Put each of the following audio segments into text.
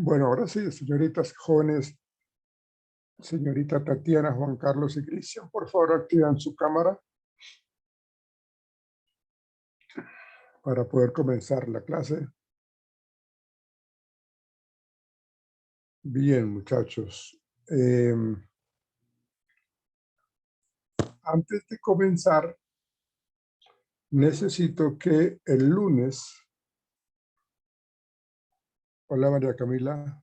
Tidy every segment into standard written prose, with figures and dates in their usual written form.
Bueno, ahora sí, señoritas jóvenes, señorita Tatiana, Juan Carlos y Cristian, por favor activan su cámara para poder comenzar la clase. Bien, muchachos. Antes de comenzar, necesito que el lunes... Hola, María Camila.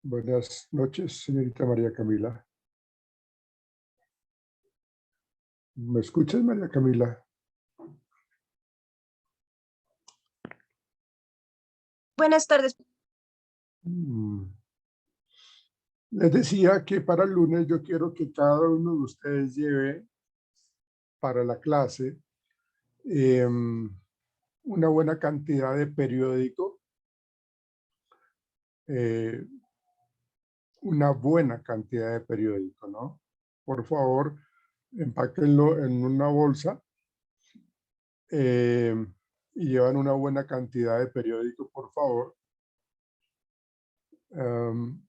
Buenas noches, señorita María Camila. ¿Me escuchas, María Camila? Buenas tardes. Les decía que para el lunes yo quiero que cada uno de ustedes lleve para la clase una buena cantidad de periódico, una buena cantidad de periódico, ¿no? Por favor, empáquenlo en una bolsa y llevan una buena cantidad de periódico, por favor.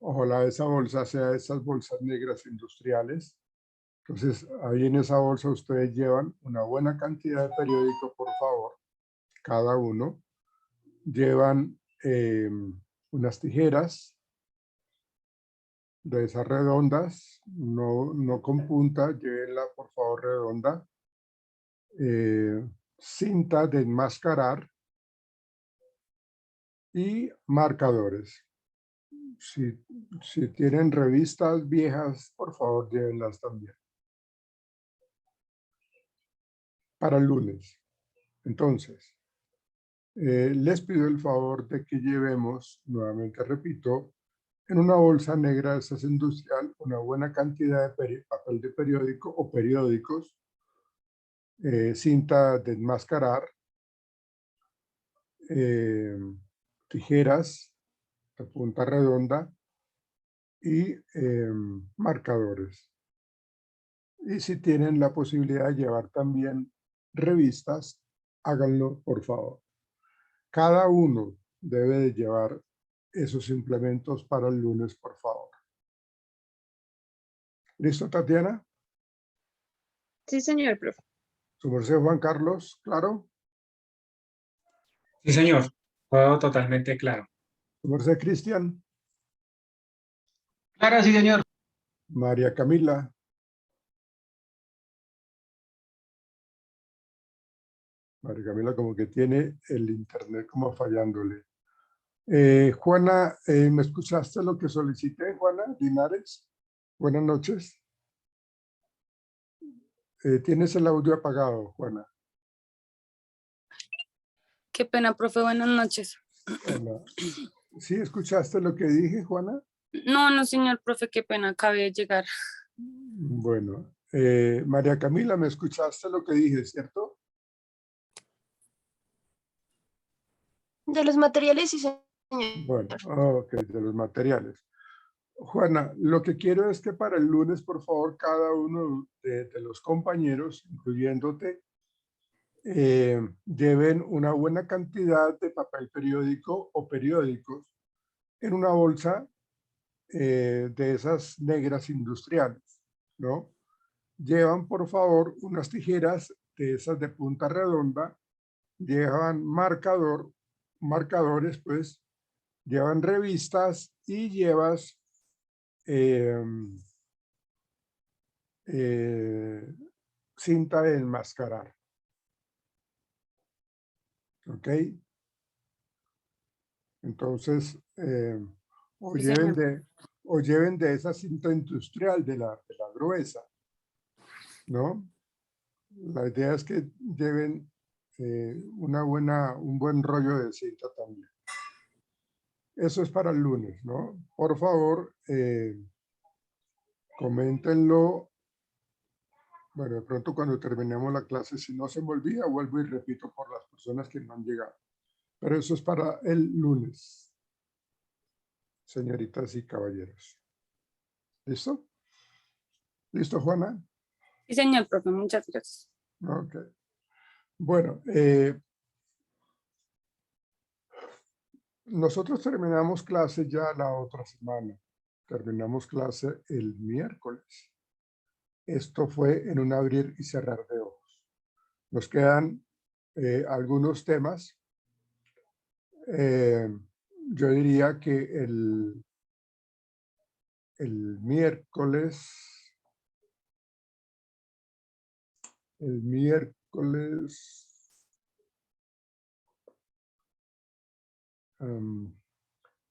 Ojalá esa bolsa sea de esas bolsas negras industriales. Entonces, ahí en esa bolsa ustedes llevan una buena cantidad de periódico, por favor, cada uno. Llevan unas tijeras de esas redondas, no con punta, llévenla por favor redonda. Cinta de enmascarar y marcadores. Si tienen revistas viejas, por favor llévenlas también. Para el lunes. Entonces, les pido el favor de que llevemos, nuevamente repito, en una bolsa negra de esas industrial, una buena cantidad de papel de periódico o periódicos, cinta de enmascarar, tijeras de punta redonda y marcadores. Y si tienen la posibilidad de llevar también revistas, háganlo por favor. Cada uno debe de llevar esos implementos para el lunes, por favor. ¿Listo, Tatiana? Sí, señor profe. Su merced Juan Carlos, ¿claro? Sí, señor. Todo totalmente claro. Su merced Cristian. Claro, sí, señor. María Camila. María Camila como que tiene el internet como fallándole. Juana, ¿me escuchaste lo que solicité, Juana Linares? Buenas noches. Tienes el audio apagado, Juana. Qué pena, profe. Buenas noches. Hola. ¿Sí escuchaste lo que dije, Juana? No, señor profe, qué pena. Acabé de llegar. Bueno, María Camila, ¿me escuchaste lo que dije, cierto? De los materiales, sí, señor. Bueno, ok, de los materiales. Juana, lo que quiero es que para el lunes, por favor, cada uno de los compañeros, incluyéndote, lleven una buena cantidad de papel periódico o periódicos en una bolsa de esas negras industriales, ¿no? Llevan, por favor, unas tijeras de esas de punta redonda, llevan marcadores, pues, llevan revistas y llevas cinta de enmascarar. ¿Ok? Entonces, o Sí, lleven de esa cinta industrial, de la gruesa, ¿no? La idea es que lleven un buen rollo de cinta también. Eso es para el lunes, ¿no? Por favor, coméntenlo. Bueno, de pronto cuando terminemos la clase, si no se me olvida, vuelvo y repito por las personas que no han llegado. Pero eso es para el lunes, señoritas y caballeros. ¿Listo? ¿Listo, Juana? Sí, señor profe. Muchas gracias. Ok. Bueno, Nosotros terminamos clase ya la otra semana. Terminamos clase el miércoles. Esto fue en un abrir y cerrar de ojos. Nos quedan algunos temas. Yo diría que el miércoles,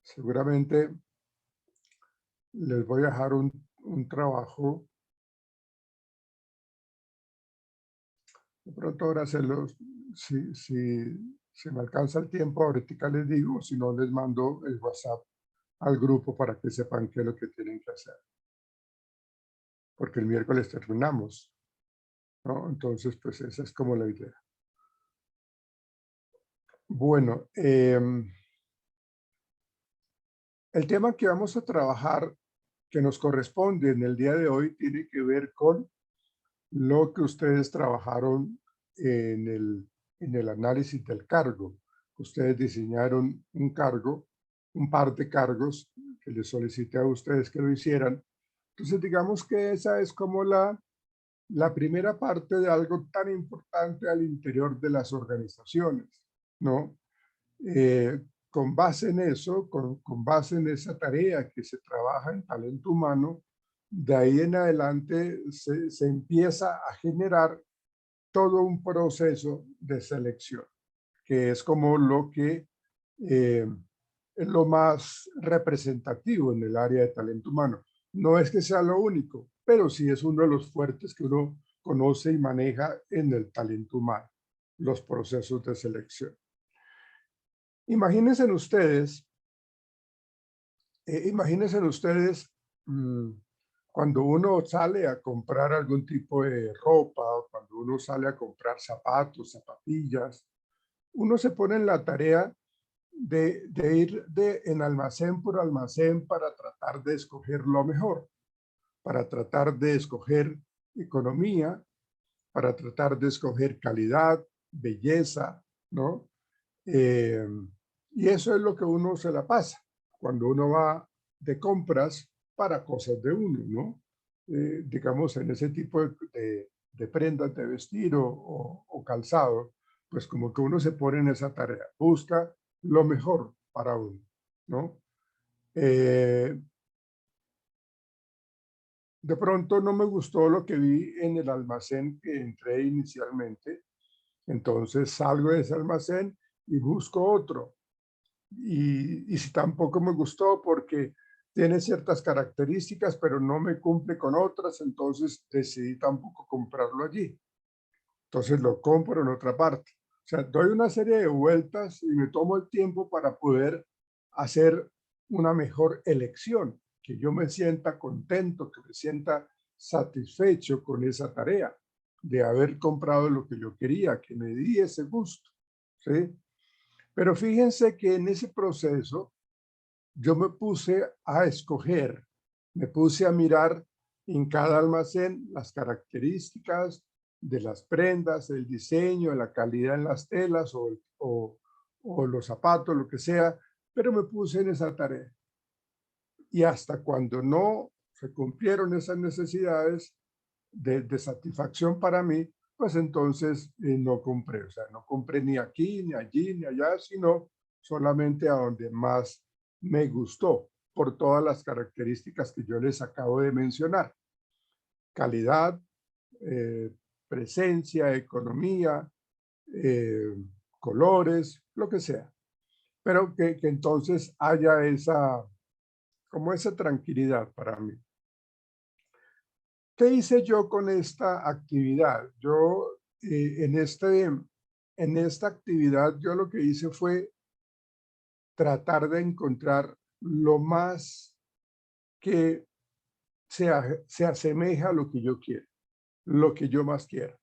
seguramente les voy a dejar un trabajo. De pronto ahora si me alcanza el tiempo, ahorita les digo, si no les mando el WhatsApp al grupo para que sepan qué es lo que tienen que hacer. Porque el miércoles terminamos, ¿no? Entonces, pues esa es como la idea. Bueno, el tema que vamos a trabajar, que nos corresponde en el día de hoy, tiene que ver con lo que ustedes trabajaron en el análisis del cargo. Ustedes diseñaron un cargo, un par de cargos que les solicité a ustedes que lo hicieran. Entonces, digamos que esa es como la primera parte de algo tan importante al interior de las organizaciones, ¿no? Con base en eso, con base en esa tarea que se trabaja en talento humano, de ahí en adelante se empieza a generar todo un proceso de selección, que es como lo que es lo más representativo en el área de talento humano. No es que sea lo único, pero sí es uno de los fuertes que uno conoce y maneja en el talento humano, los procesos de selección. Imagínense ustedes cuando uno sale a comprar algún tipo de ropa, cuando uno sale a comprar zapatos, zapatillas, uno se pone en la tarea de ir en almacén por almacén para tratar de escoger lo mejor, para tratar de escoger economía, para tratar de escoger calidad, belleza, ¿no? Y eso es lo que uno se la pasa cuando uno va de compras para cosas de uno, ¿no? Digamos, en ese tipo de prendas de vestir o calzado, pues como que uno se pone en esa tarea, busca lo mejor para uno, ¿no? De pronto no me gustó lo que vi en el almacén que entré inicialmente, entonces salgo de ese almacén y busco otro. Y si tampoco me gustó porque tiene ciertas características, pero no me cumple con otras, entonces decidí tampoco comprarlo allí. Entonces lo compro en otra parte. O sea, doy una serie de vueltas y me tomo el tiempo para poder hacer una mejor elección, que yo me sienta contento, que me sienta satisfecho con esa tarea de haber comprado lo que yo quería, que me di ese gusto, ¿sí? Pero fíjense que en ese proceso yo me puse a escoger, me puse a mirar en cada almacén las características de las prendas, el diseño, la calidad en las telas o los zapatos, lo que sea, pero me puse en esa tarea. Y hasta cuando no se cumplieron esas necesidades de satisfacción para mí, pues entonces no compré. O sea, no compré ni aquí, ni allí, ni allá, sino solamente a donde más me gustó por todas las características que yo les acabo de mencionar. Calidad, presencia, economía, colores, lo que sea. Pero que entonces haya como esa tranquilidad para mí. ¿Qué hice yo con esta actividad? Yo en esta actividad yo lo que hice fue tratar de encontrar lo más que se asemeja a lo que yo quiero, lo que yo más quiero.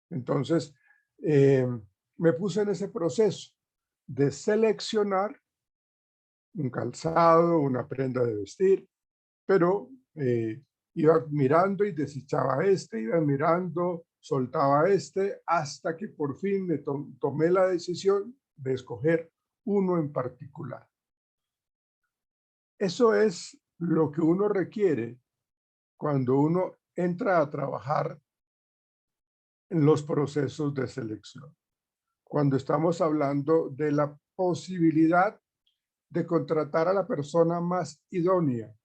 Entonces, me puse en ese proceso de seleccionar un calzado, una prenda de vestir, pero iba mirando y desechaba iba mirando, soltaba hasta que por fin me tomé la decisión de escoger uno en particular. Eso es lo que uno requiere cuando uno entra a trabajar en los procesos de selección. Cuando estamos hablando de la posibilidad de contratar a la persona más idónea.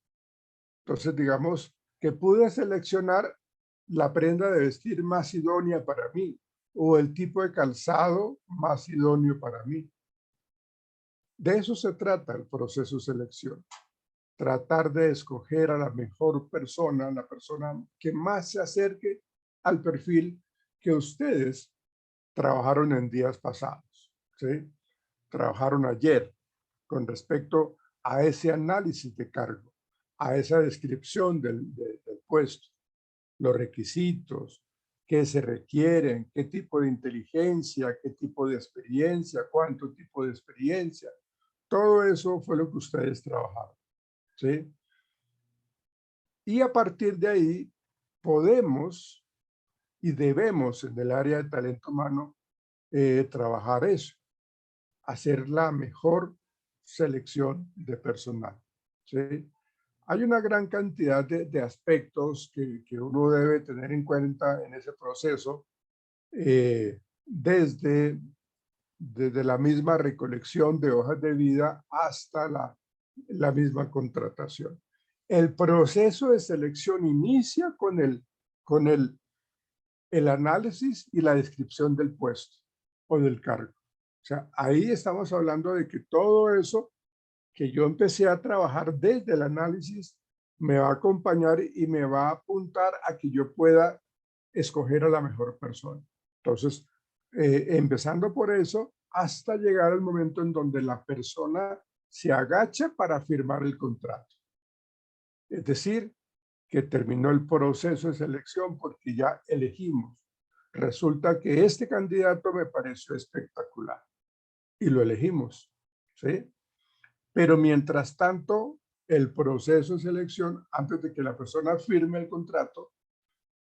Entonces, digamos que pude seleccionar la prenda de vestir más idónea para mí o el tipo de calzado más idóneo para mí. De eso se trata el proceso de selección. Tratar de escoger a la mejor persona, la persona que más se acerque al perfil que ustedes trabajaron en días pasados, ¿sí? Trabajaron ayer con respecto a ese análisis de cargo, a esa descripción del puesto, los requisitos, qué se requieren, qué tipo de inteligencia, qué tipo de experiencia, cuánto tipo de experiencia. Todo eso fue lo que ustedes trabajaron, ¿sí? Y a partir de ahí podemos y debemos en el área de talento humano trabajar eso, hacer la mejor selección de personal, ¿sí? Hay una gran cantidad de aspectos que uno debe tener en cuenta en ese proceso, desde la misma recolección de hojas de vida hasta la misma contratación. El proceso de selección inicia con el análisis y la descripción del puesto o del cargo. O sea, ahí estamos hablando de que todo eso que yo empecé a trabajar desde el análisis me va a acompañar y me va a apuntar a que yo pueda escoger a la mejor persona. Entonces, empezando por eso, hasta llegar al momento en donde la persona se agacha para firmar el contrato. Es decir, que terminó el proceso de selección porque ya elegimos. Resulta que este candidato me pareció espectacular y lo elegimos, ¿sí? Pero mientras tanto, el proceso de selección, antes de que la persona firme el contrato,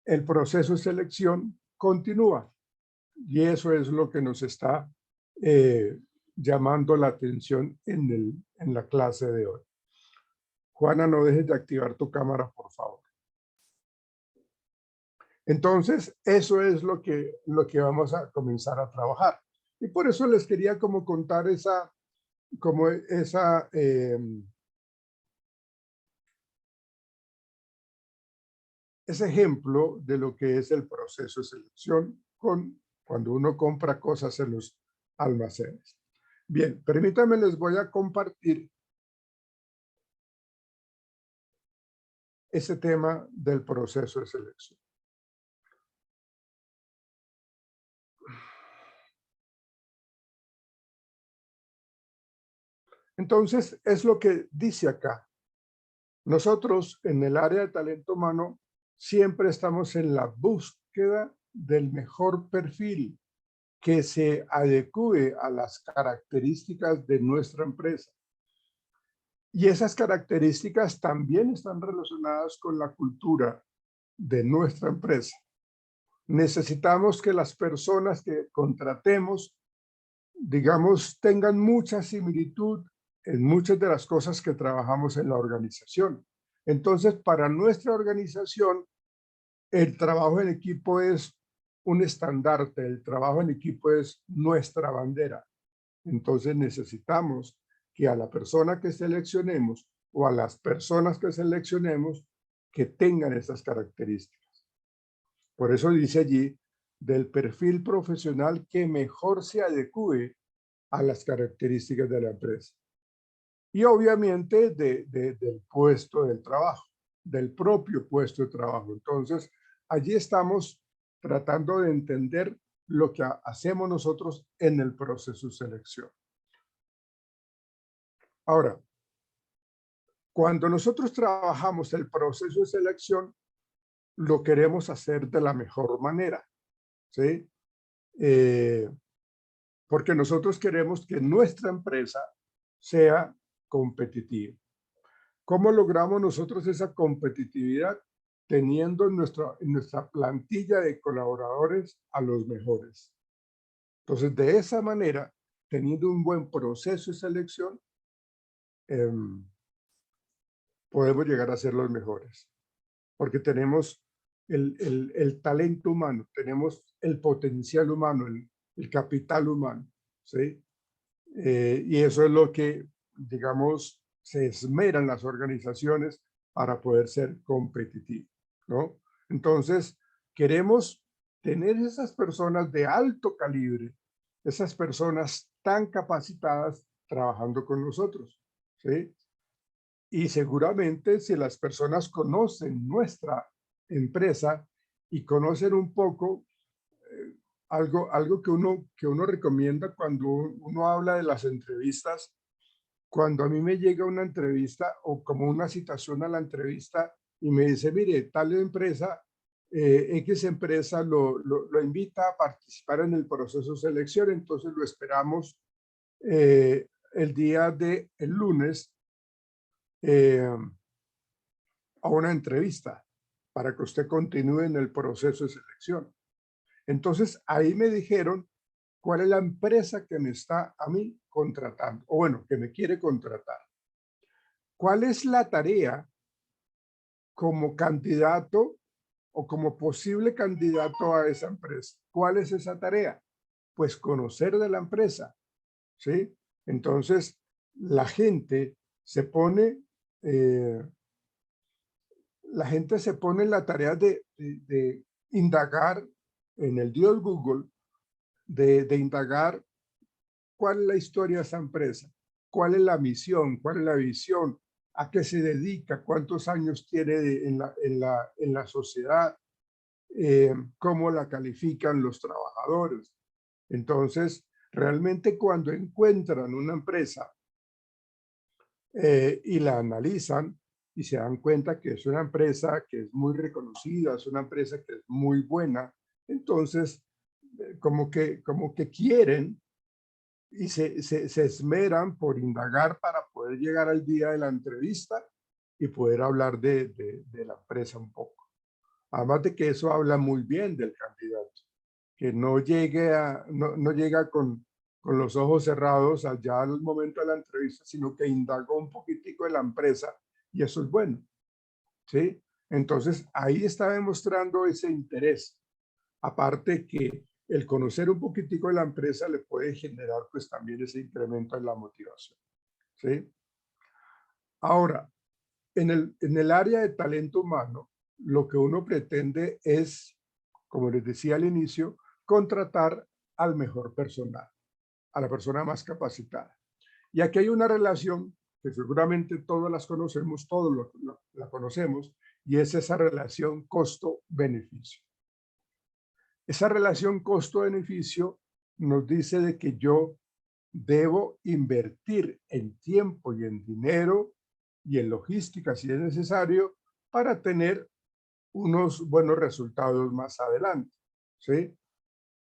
el proceso de selección continúa. Y eso es lo que nos está llamando la atención en la clase de hoy. Juana, no dejes de activar tu cámara, por favor. Entonces, eso es lo que vamos a comenzar a trabajar. Y por eso les quería como contar ese ejemplo de lo que es el proceso de selección cuando uno compra cosas en los almacenes. Bien, permítanme, les voy a compartir ese tema del proceso de selección. Entonces, es lo que dice acá. Nosotros en el área de talento humano siempre estamos en la búsqueda del mejor perfil que se adecue a las características de nuestra empresa. Y esas características también están relacionadas con la cultura de nuestra empresa. Necesitamos que las personas que contratemos, digamos, tengan mucha similitud en muchas de las cosas que trabajamos en la organización. Entonces, para nuestra organización, el trabajo en equipo es un estandarte, el trabajo en equipo es nuestra bandera. Entonces necesitamos que a la persona que seleccionemos o a las personas que seleccionemos que tengan esas características. Por eso dice allí, del perfil profesional que mejor se adecue a las características de la empresa. Y obviamente del puesto del trabajo, del propio puesto de trabajo. Entonces, allí estamos tratando de entender lo que hacemos nosotros en el proceso de selección. Ahora, cuando nosotros trabajamos el proceso de selección, lo queremos hacer de la mejor manera, ¿sí? Porque nosotros queremos que nuestra empresa sea competitiva. ¿Cómo logramos nosotros esa competitividad? Teniendo en nuestra plantilla de colaboradores a los mejores. Entonces, de esa manera, teniendo un buen proceso de selección, podemos llegar a ser los mejores, porque tenemos el talento humano, tenemos el potencial humano, el capital humano, ¿sí? Y eso es lo que, digamos, se esmeran las organizaciones para poder ser competitivos, ¿no? Entonces, queremos tener esas personas de alto calibre, esas personas tan capacitadas trabajando con nosotros, ¿sí? Y seguramente si las personas conocen nuestra empresa y conocen un poco algo que uno recomienda cuando uno habla de las entrevistas, cuando a mí me llega una entrevista o como una citación a la entrevista y me dice, mire, tal empresa, X empresa lo invita a participar en el proceso de selección, entonces lo esperamos el día del lunes a una entrevista para que usted continúe en el proceso de selección. Entonces ahí me dijeron cuál es la empresa que me está a mí contratando, o bueno, que me quiere contratar. ¿Cuál es la tarea como candidato o como posible candidato a esa empresa? ¿Cuál es esa tarea? Pues conocer de la empresa, ¿sí? Entonces, la gente se pone, en la tarea de indagar en el Dios Google, de indagar cuál es la historia de esa empresa, cuál es la misión, cuál es la visión, a qué se dedica, cuántos años tiene en la sociedad, cómo la califican los trabajadores. Entonces, realmente cuando encuentran una empresa y la analizan y se dan cuenta que es una empresa que es muy reconocida, es una empresa que es muy buena, entonces como que quieren y se esmeran por indagar para poder llegar al día de la entrevista y poder hablar de la empresa un poco. Además de que eso habla muy bien del candidato, que no llega con los ojos cerrados allá al momento de la entrevista, sino que indagó un poquitico de la empresa y eso es bueno, ¿sí? Entonces ahí está demostrando ese interés. Aparte que el conocer un poquitico de la empresa le puede generar pues también ese incremento en la motivación, ¿sí? Ahora, en el área de talento humano, lo que uno pretende es, como les decía al inicio, contratar al mejor personal, a la persona más capacitada. Y aquí hay una relación que seguramente todos las conocemos, la conocemos, y es esa relación costo-beneficio. Esa relación costo-beneficio nos dice de que yo debo invertir en tiempo y en dinero y en logística si es necesario para tener unos buenos resultados más adelante, ¿sí?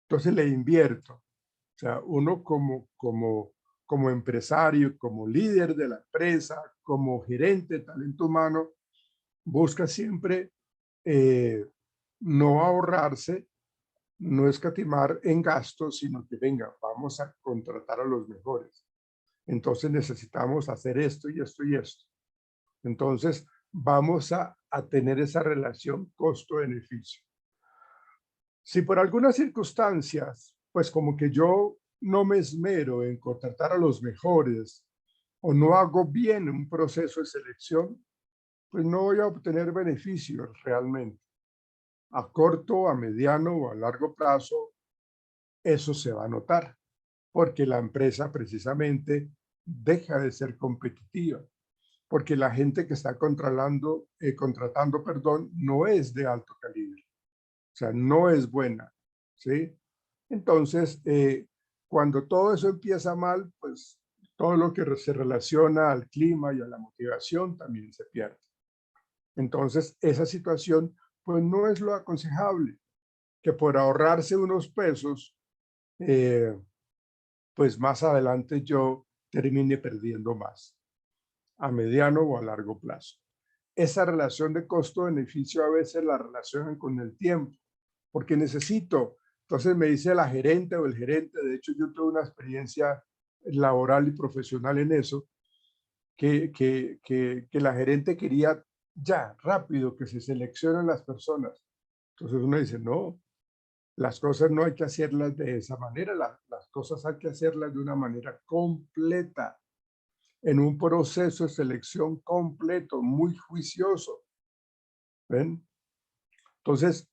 Entonces le invierto. O sea, uno como empresario, como líder de la empresa, como gerente de talento humano, busca siempre no ahorrarse, no escatimar en gastos, sino que venga, vamos a contratar a los mejores. Entonces necesitamos hacer esto y esto y esto. Entonces vamos a tener esa relación costo-beneficio. Si por algunas circunstancias, pues como que yo no me esmero en contratar a los mejores o no hago bien un proceso de selección, pues no voy a obtener beneficios realmente. A corto, a mediano o a largo plazo, eso se va a notar, porque la empresa precisamente deja de ser competitiva, porque la gente que está contratando, perdón, no es de alto calibre, o sea, no es buena, ¿sí? Entonces, cuando todo eso empieza mal, pues todo lo que se relaciona al clima y a la motivación también se pierde. Entonces, esa situación, pues no es lo aconsejable, que por ahorrarse unos pesos, pues más adelante yo termine perdiendo más, a mediano o a largo plazo. Esa relación de costo-beneficio a veces la relacionan con el tiempo, porque necesito. Entonces me dice la gerente o el gerente, de hecho yo tuve una experiencia laboral y profesional en eso, que la gerente quería ya, rápido, que se seleccionen las personas. Entonces uno dice, no, las cosas no hay que hacerlas de esa manera, las cosas hay que hacerlas de una manera completa, en un proceso de selección completo, muy juicioso. ¿Ven? Entonces,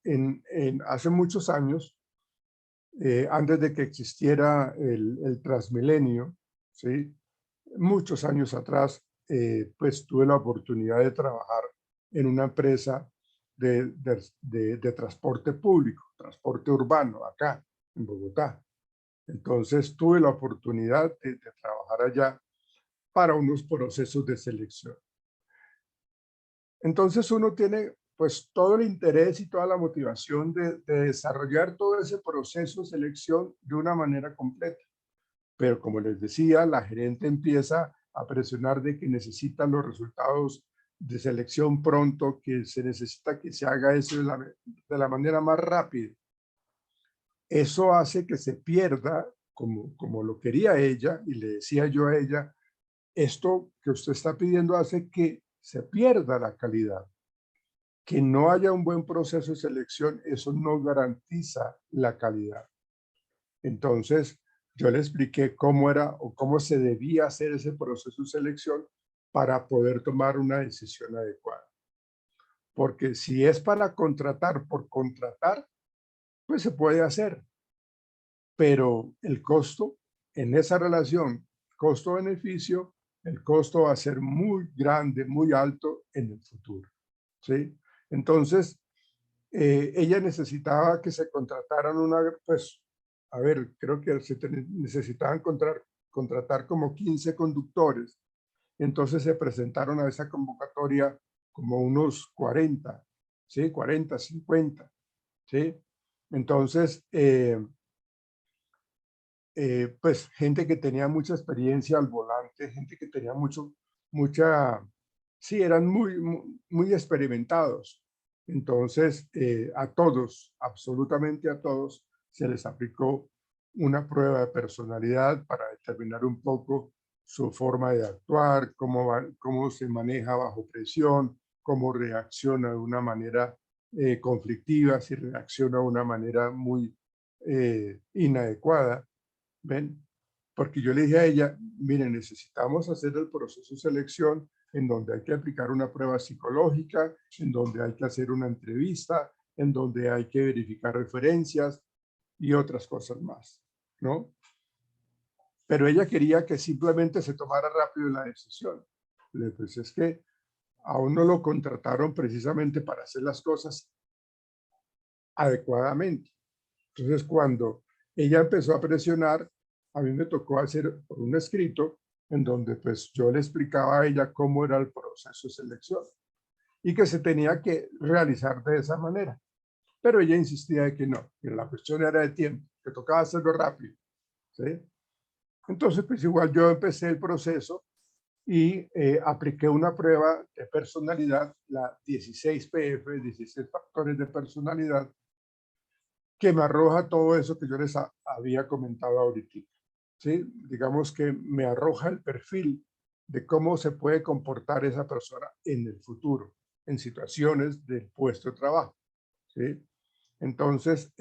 hace muchos años, antes de que existiera el Transmilenio, ¿sí? Muchos años atrás, pues tuve la oportunidad de trabajar en una empresa de transporte público, transporte urbano, acá en Bogotá. Entonces tuve la oportunidad de trabajar allá para unos procesos de selección. Entonces uno tiene pues todo el interés y toda la motivación de desarrollar todo ese proceso de selección de una manera completa. Pero como les decía, la gerente empieza a presionar de que necesitan los resultados de selección pronto, que se necesita que se haga eso de la manera más rápida. Eso hace que se pierda, como lo quería ella, y le decía yo a ella, esto que usted está pidiendo hace que se pierda la calidad. Que no haya un buen proceso de selección, eso no garantiza la calidad. Entonces, yo le expliqué cómo era o cómo se debía hacer ese proceso de selección para poder tomar una decisión adecuada. Porque si es para contratar por contratar, pues se puede hacer. Pero el costo en esa relación costo-beneficio, el costo va a ser muy grande, muy alto en el futuro. ¿Sí? Entonces, ella necesitaba que se contrataran pues, a ver, creo que necesitaban contratar como 15 conductores. Entonces se presentaron a esa convocatoria como unos 40, ¿sí? 40, 50, ¿sí? Entonces, pues gente que tenía mucha experiencia al volante, gente que tenía sí, eran muy experimentados. Entonces, a todos, absolutamente a todos, se les aplicó una prueba de personalidad para determinar un poco su forma de actuar, cómo se maneja bajo presión, cómo reacciona de una manera conflictiva, si reacciona de una manera muy inadecuada. ¿Ven? Porque yo le dije a ella, miren, necesitamos hacer el proceso de selección en donde hay que aplicar una prueba psicológica, en donde hay que hacer una entrevista, en donde hay que verificar referencias y otras cosas más, ¿no? Pero ella quería que simplemente se tomara rápido la decisión. Pues es que aún no lo contrataron precisamente para hacer las cosas adecuadamente. Entonces, cuando ella empezó a presionar, a mí me tocó hacer un escrito en donde pues yo le explicaba a ella cómo era el proceso de selección y que se tenía que realizar de esa manera. Pero ella insistía de que no, que la cuestión era de tiempo, que tocaba hacerlo rápido, ¿sí? Entonces, pues igual yo empecé el proceso y apliqué una prueba de personalidad, la 16PF, 16 factores de personalidad, que me arroja todo eso que yo les había comentado ahorita. ¿Sí? Digamos que me arroja el perfil de cómo se puede comportar esa persona en el futuro, en situaciones del puesto de trabajo. ¿Sí? Entonces,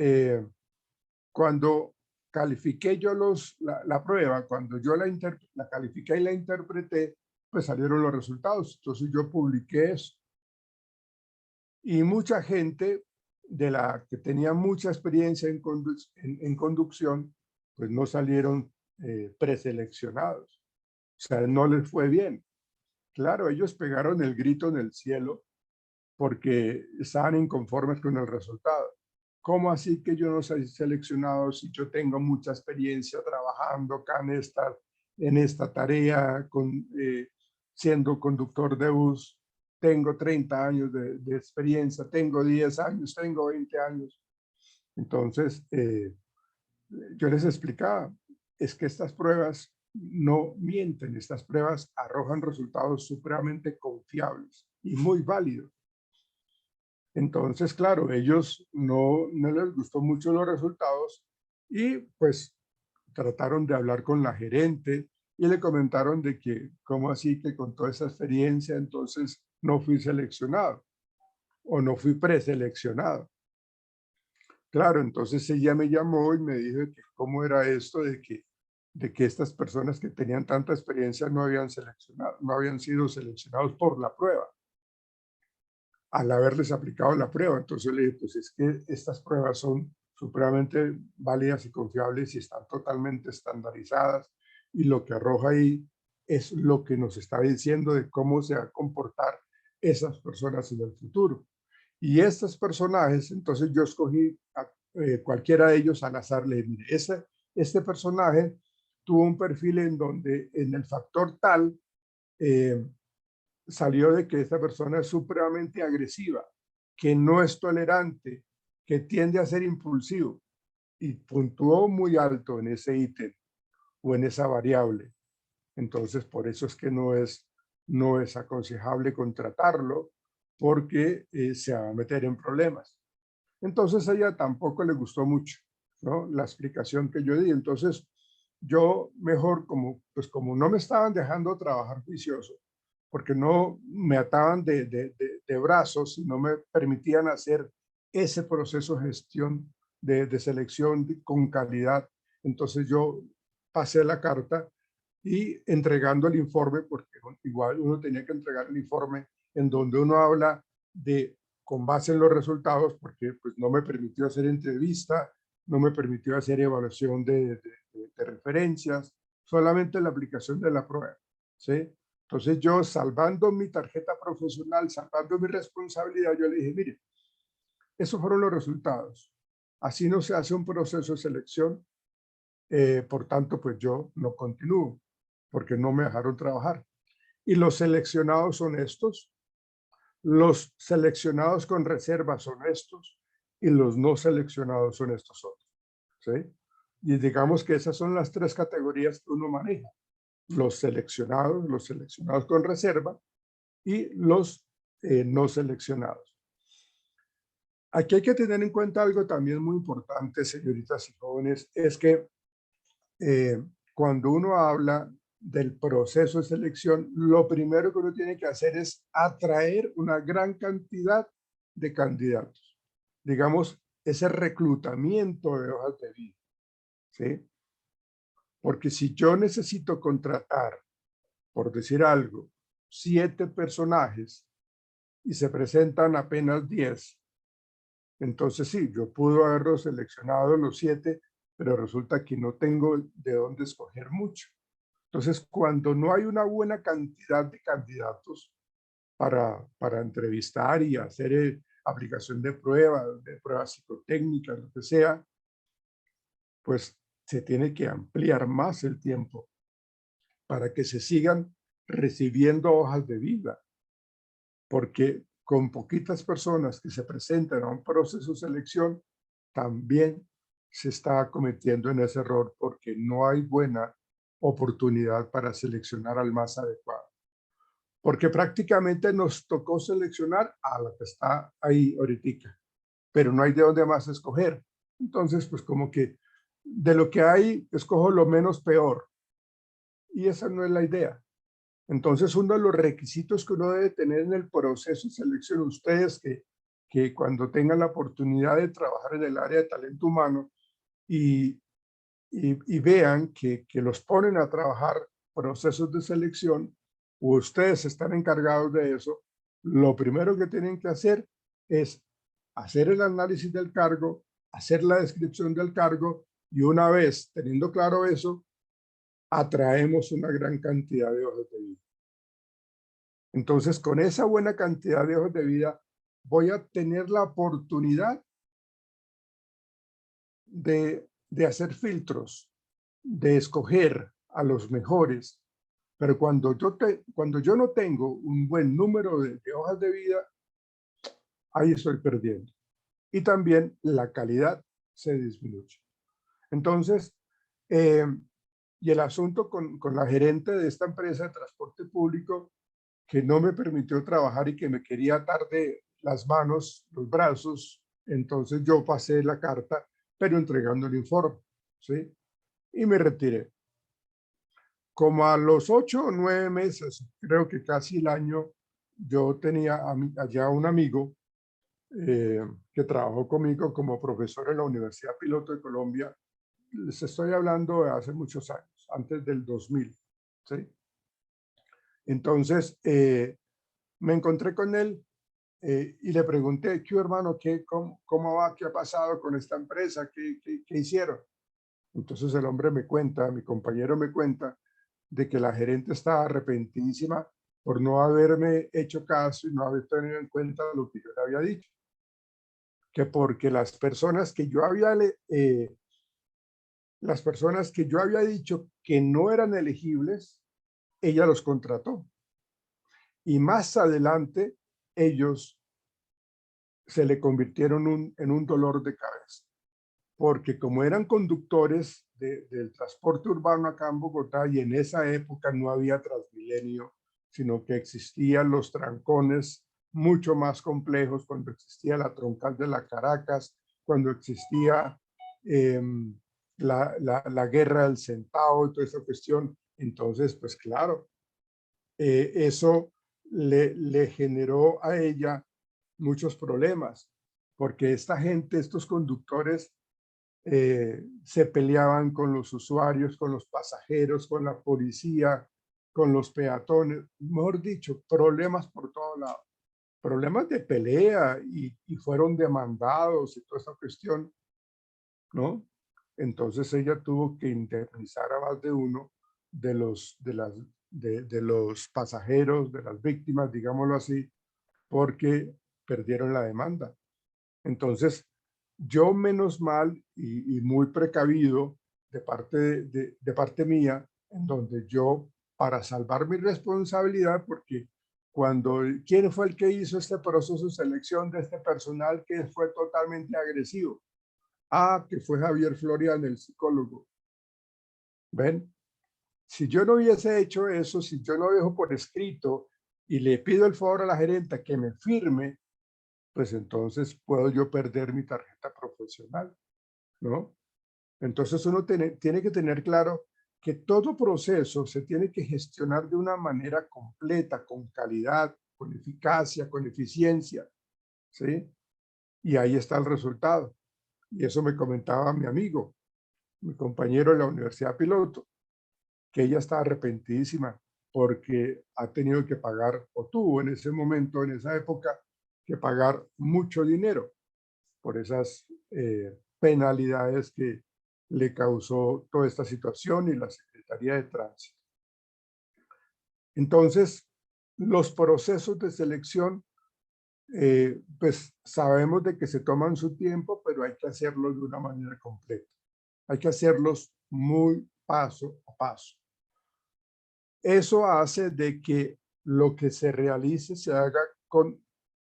cuando califiqué yo la prueba, cuando yo la califiqué y la interpreté, pues salieron los resultados. Entonces yo publiqué eso. Y mucha gente de la que tenía mucha experiencia en conducción, pues no salieron preseleccionados. O sea, no les fue bien. Claro, ellos pegaron el grito en el cielo porque estaban inconformes con el resultado. ¿Cómo así que yo no soy seleccionado si yo tengo mucha experiencia trabajando acá en esta tarea, siendo conductor de bus? Tengo 30 años de experiencia, tengo 10 años, tengo 20 años. Entonces, yo les explicaba, es que estas pruebas no mienten, estas pruebas arrojan resultados supremamente confiables y muy válidos. Entonces, claro, ellos no les gustó mucho los resultados y pues trataron de hablar con la gerente y le comentaron de que, ¿cómo así que con toda esa experiencia entonces no fui seleccionado o no fui preseleccionado? Claro, entonces ella me llamó y me dijo que cómo era esto de que estas personas que tenían tanta experiencia no habían sido seleccionados por la prueba, al haberles aplicado la prueba. Entonces le dije, pues es que estas pruebas son supremamente válidas y confiables y están totalmente estandarizadas, y lo que arroja ahí es lo que nos está diciendo de cómo se va a comportar esas personas en el futuro. Y estos personajes, entonces yo escogí a cualquiera de ellos al azar. Le dije, mire, este personaje tuvo un perfil en donde en el factor tal salió de que esta persona es supremamente agresiva, que no es tolerante, que tiende a ser impulsivo, y puntuó muy alto en ese ítem o en esa variable. Entonces, por eso es que no es aconsejable contratarlo, porque se va a meter en problemas. Entonces, a ella tampoco le gustó mucho, ¿no?, la explicación que yo di. Entonces, yo mejor, pues como no me estaban dejando trabajar juicioso, porque no me ataban de brazos y no me permitían hacer ese proceso de gestión de selección con calidad, entonces yo pasé la carta y entregando el informe, porque igual uno tenía que entregar el informe en donde uno habla de, con base en los resultados, porque pues no me permitió hacer entrevista, no me permitió hacer evaluación de referencias, solamente la aplicación de la prueba, ¿sí? Entonces yo, salvando mi tarjeta profesional, salvando mi responsabilidad, yo le dije, mire, esos fueron los resultados. Así no se hace un proceso de selección, por tanto, pues yo no continúo, porque no me dejaron trabajar. Y los seleccionados son estos, los seleccionados con reserva son estos, y los no seleccionados son estos otros, ¿sí? Y digamos que esas son las tres categorías que uno maneja: los seleccionados con reserva y los no seleccionados. Aquí hay que tener en cuenta algo también muy importante, señoritas y jóvenes, es que cuando uno habla del proceso de selección, lo primero que uno tiene que hacer es atraer una gran cantidad de candidatos. Digamos, ese reclutamiento de hojas de vida, ¿sí? Porque si yo necesito contratar, por decir algo, 7 personajes y se presentan apenas 10, entonces sí, yo puedo haberlos seleccionado los 7, pero resulta que no tengo de dónde escoger mucho. Entonces, cuando no hay una buena cantidad de candidatos para entrevistar y hacer aplicación de pruebas psicotécnicas, lo que sea, pues se tiene que ampliar más el tiempo para que se sigan recibiendo hojas de vida, porque con poquitas personas que se presentan a un proceso de selección, también se está cometiendo en ese error, porque no hay buena oportunidad para seleccionar al más adecuado. Porque prácticamente nos tocó seleccionar a la que está ahí ahorita, pero no hay de dónde más escoger. Entonces, pues como que de lo que hay, escojo lo menos peor. Y esa no es la idea. Entonces, uno de los requisitos que uno debe tener en el proceso de selección, ustedes que cuando tengan la oportunidad de trabajar en el área de talento humano y vean que los ponen a trabajar procesos de selección, o ustedes están encargados de eso, lo primero que tienen que hacer es hacer el análisis del cargo, hacer la descripción del cargo, y una vez teniendo claro eso, atraemos una gran cantidad de hojas de vida. Entonces, con esa buena cantidad de hojas de vida, voy a tener la oportunidad de hacer filtros, de escoger a los mejores. Pero cuando yo no tengo un buen número de hojas de vida, ahí estoy perdiendo. Y también la calidad se disminuye. Entonces, y el asunto con la gerente de esta empresa de transporte público, que no me permitió trabajar y que me quería atar de las manos, los brazos, entonces yo pasé la carta, pero entregando el informe, ¿sí? Y me retiré. Como a los 8 o 9 meses, creo que casi el año, yo tenía allá un amigo que trabajó conmigo como profesor en la Universidad Piloto de Colombia. Les estoy hablando de hace muchos años, antes del 2000, ¿sí? Entonces, me encontré con él y le pregunté, ¿qué hermano? ¿Cómo va? ¿Qué ha pasado con esta empresa? ¿Qué hicieron? Entonces el hombre me cuenta, mi compañero me cuenta, de que la gerente estaba arrepentidísima por no haberme hecho caso y no haber tenido en cuenta lo que yo le había dicho. Que porque las personas que yo había dicho que no eran elegibles, ella los contrató. Y más adelante, ellos se le convirtieron en un dolor de cabeza. Porque como eran conductores del transporte urbano acá en Bogotá, y en esa época no había Transmilenio, sino que existían los trancones mucho más complejos, cuando existía la troncal de la Caracas, cuando existía la guerra del centavo y toda esa cuestión. Entonces, pues claro, eso le generó a ella muchos problemas, porque esta gente, estos conductores, se peleaban con los usuarios, con los pasajeros, con la policía, con los peatones, mejor dicho, problemas por todos lados, problemas de pelea y fueron demandados y toda esa cuestión, ¿no? Entonces ella tuvo que indemnizar a más de uno de los pasajeros, de las víctimas, digámoslo así, porque perdieron la demanda. Entonces, yo menos mal y muy precavido de parte mía, en donde yo, para salvar mi responsabilidad, porque ¿quién fue el que hizo este proceso de selección de este personal que fue totalmente agresivo? Ah, que fue Javier Florian, el psicólogo. ¿Ven? Si yo no hubiese hecho eso, si yo no dejo por escrito y le pido el favor a la gerenta que me firme, pues entonces puedo yo perder mi tarjeta profesional, ¿no? Entonces uno tiene que tener claro que todo proceso se tiene que gestionar de una manera completa, con calidad, con eficacia, con eficiencia, ¿sí? Y ahí está el resultado. Y eso me comentaba mi amigo, mi compañero de la Universidad Piloto, que ella está arrepentidísima porque ha tenido que pagar, o tuvo en ese momento, en esa época, que pagar mucho dinero por esas penalidades que le causó toda esta situación y la Secretaría de Tránsito. Entonces, los procesos de selección, pues sabemos de que se toman su tiempo, pero hay que hacerlos de una manera completa. Hay que hacerlos muy paso a paso. Eso hace de que lo que se realice se haga con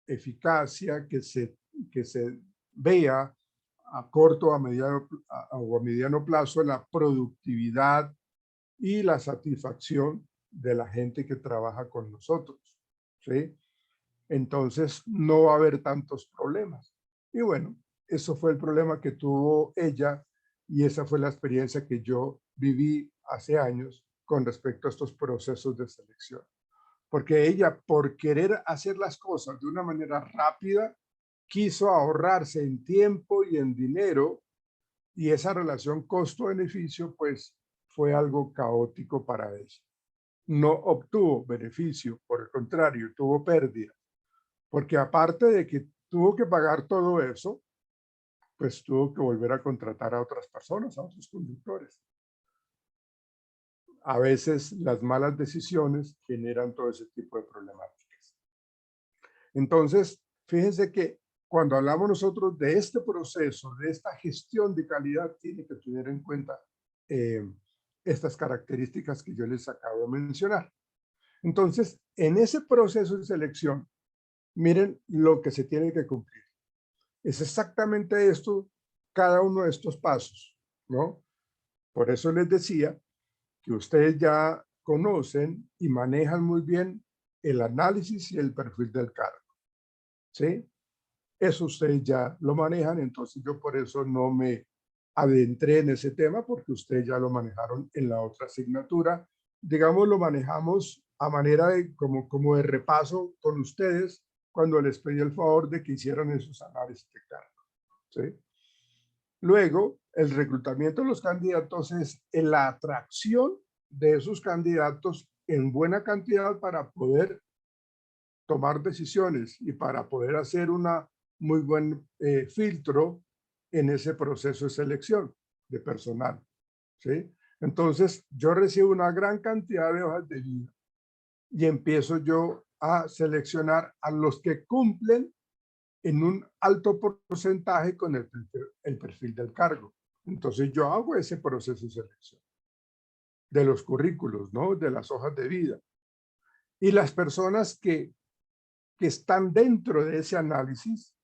eficacia, que se vea a corto o a mediano plazo la productividad y la satisfacción de la gente que trabaja con nosotros, ¿sí? Entonces no va a haber tantos problemas. Y bueno, eso fue el problema que tuvo ella y esa fue la experiencia que yo viví hace años con respecto a estos procesos de selección. Porque ella, por querer hacer las cosas de una manera rápida, quiso ahorrarse en tiempo y en dinero, y esa relación costo-beneficio pues fue algo caótico para ella. No obtuvo beneficio, por el contrario, tuvo pérdida, porque aparte de que tuvo que pagar todo eso, pues tuvo que volver a contratar a otras personas, a otros conductores. A veces las malas decisiones generan todo ese tipo de problemáticas. Entonces, fíjense que cuando hablamos nosotros de este proceso, de esta gestión de calidad, tiene que tener en cuenta estas características que yo les acabo de mencionar. Entonces, en ese proceso de selección, miren lo que se tiene que cumplir. Es exactamente esto, cada uno de estos pasos, ¿no? Por eso les decía que ustedes ya conocen y manejan muy bien el análisis y el perfil del cargo, ¿sí? Eso ustedes ya lo manejan, entonces yo por eso no me adentré en ese tema, porque ustedes ya lo manejaron en la otra asignatura digamos, lo manejamos a manera de como de repaso con ustedes cuando les pedí el favor de que hicieran esos análisis de cargo, ¿sí? Luego, el reclutamiento de los candidatos es la atracción de esos candidatos en buena cantidad para poder tomar decisiones y para poder hacer una muy buen filtro en ese proceso de selección de personal, ¿sí? Entonces, yo recibo una gran cantidad de hojas de vida y empiezo yo a seleccionar a los que cumplen en un alto porcentaje con el perfil del cargo. Entonces, yo hago ese proceso de selección de los currículos, ¿no? De las hojas de vida. Y las personas que están dentro de ese análisis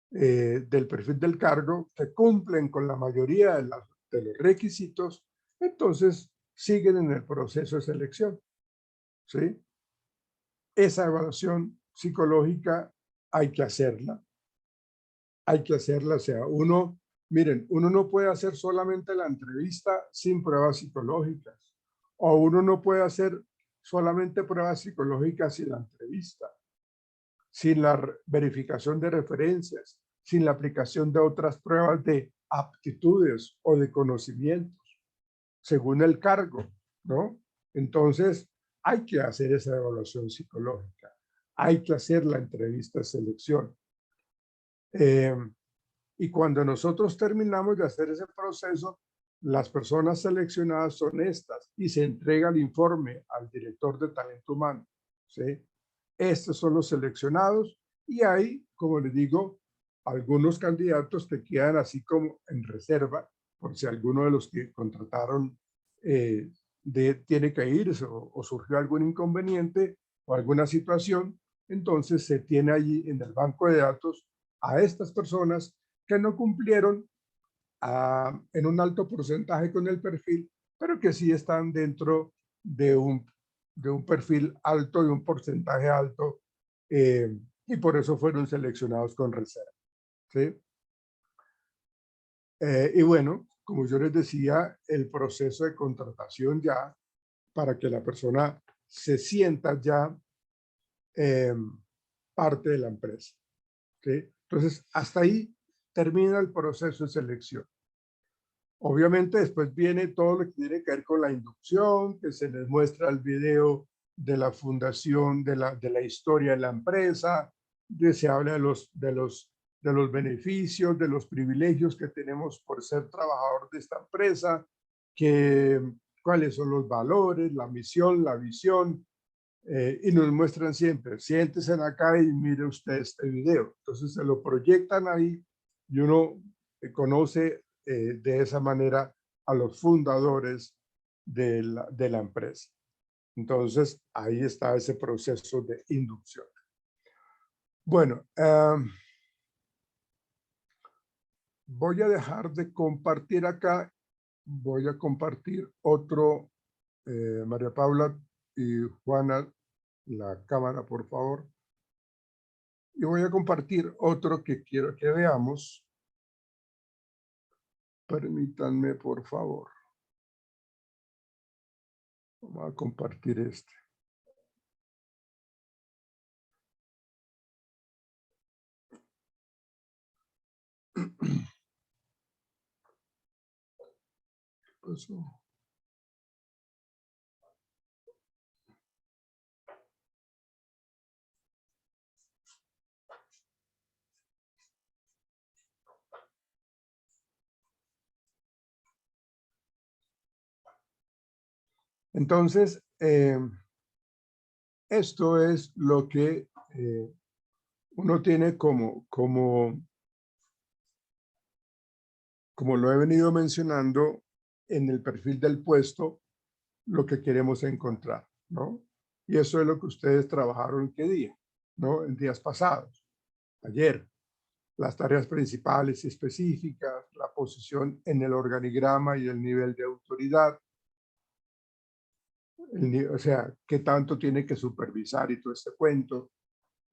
del perfil del cargo, que cumplen con la mayoría de los requisitos, entonces siguen en el proceso de selección, ¿sí? Esa evaluación psicológica hay que hacerla. Hay que hacerla, o sea, miren, uno no puede hacer solamente la entrevista sin pruebas psicológicas, o uno no puede hacer solamente pruebas psicológicas sin la entrevista, sin la verificación de referencias, sin la aplicación de otras pruebas de aptitudes o de conocimientos, según el cargo, ¿no? Entonces, hay que hacer esa evaluación psicológica, hay que hacer la entrevista de selección. Y cuando nosotros terminamos de hacer ese proceso, las personas seleccionadas son estas y se entrega el informe al director de talento humano, ¿sí? Estos son los seleccionados y hay, como les digo, algunos candidatos que quedan así como en reserva por si alguno de los que contrataron tiene que irse o surgió algún inconveniente o alguna situación, entonces se tiene allí en el banco de datos a estas personas que no cumplieron en un alto porcentaje con el perfil, pero que sí están dentro de un perfil alto, de un porcentaje alto, y por eso fueron seleccionados con reserva, ¿sí? Y bueno, como yo les decía, el proceso de contratación ya, para que la persona se sienta ya parte de la empresa, ¿sí? Entonces, hasta ahí termina el proceso de selección. Obviamente después viene todo lo que tiene que ver con la inducción, que se les muestra el video de la fundación, de la historia de la empresa, se habla de los beneficios, de los privilegios que tenemos por ser trabajador de esta empresa, cuáles son los valores, la misión, la visión, y nos muestran siempre, siéntese acá y mire usted este video. Entonces se lo proyectan ahí y uno conoce de esa manera a los fundadores de la empresa. Entonces, ahí está ese proceso de inducción. Bueno, voy a dejar de compartir acá. Voy a compartir otro, María Paula y Juana, la cámara, por favor. Y voy a compartir otro que quiero que veamos. Permítanme, por favor. Vamos a compartir este. ¿Qué pasó? Entonces, esto es lo que uno tiene como lo he venido mencionando en el perfil del puesto, lo que queremos encontrar, ¿no? Y eso es lo que ustedes trabajaron ¿qué día? ¿No? En días pasados, ayer. Las tareas principales y específicas, la posición en el organigrama y el nivel de autoridad, o sea, qué tanto tiene que supervisar y todo este cuento,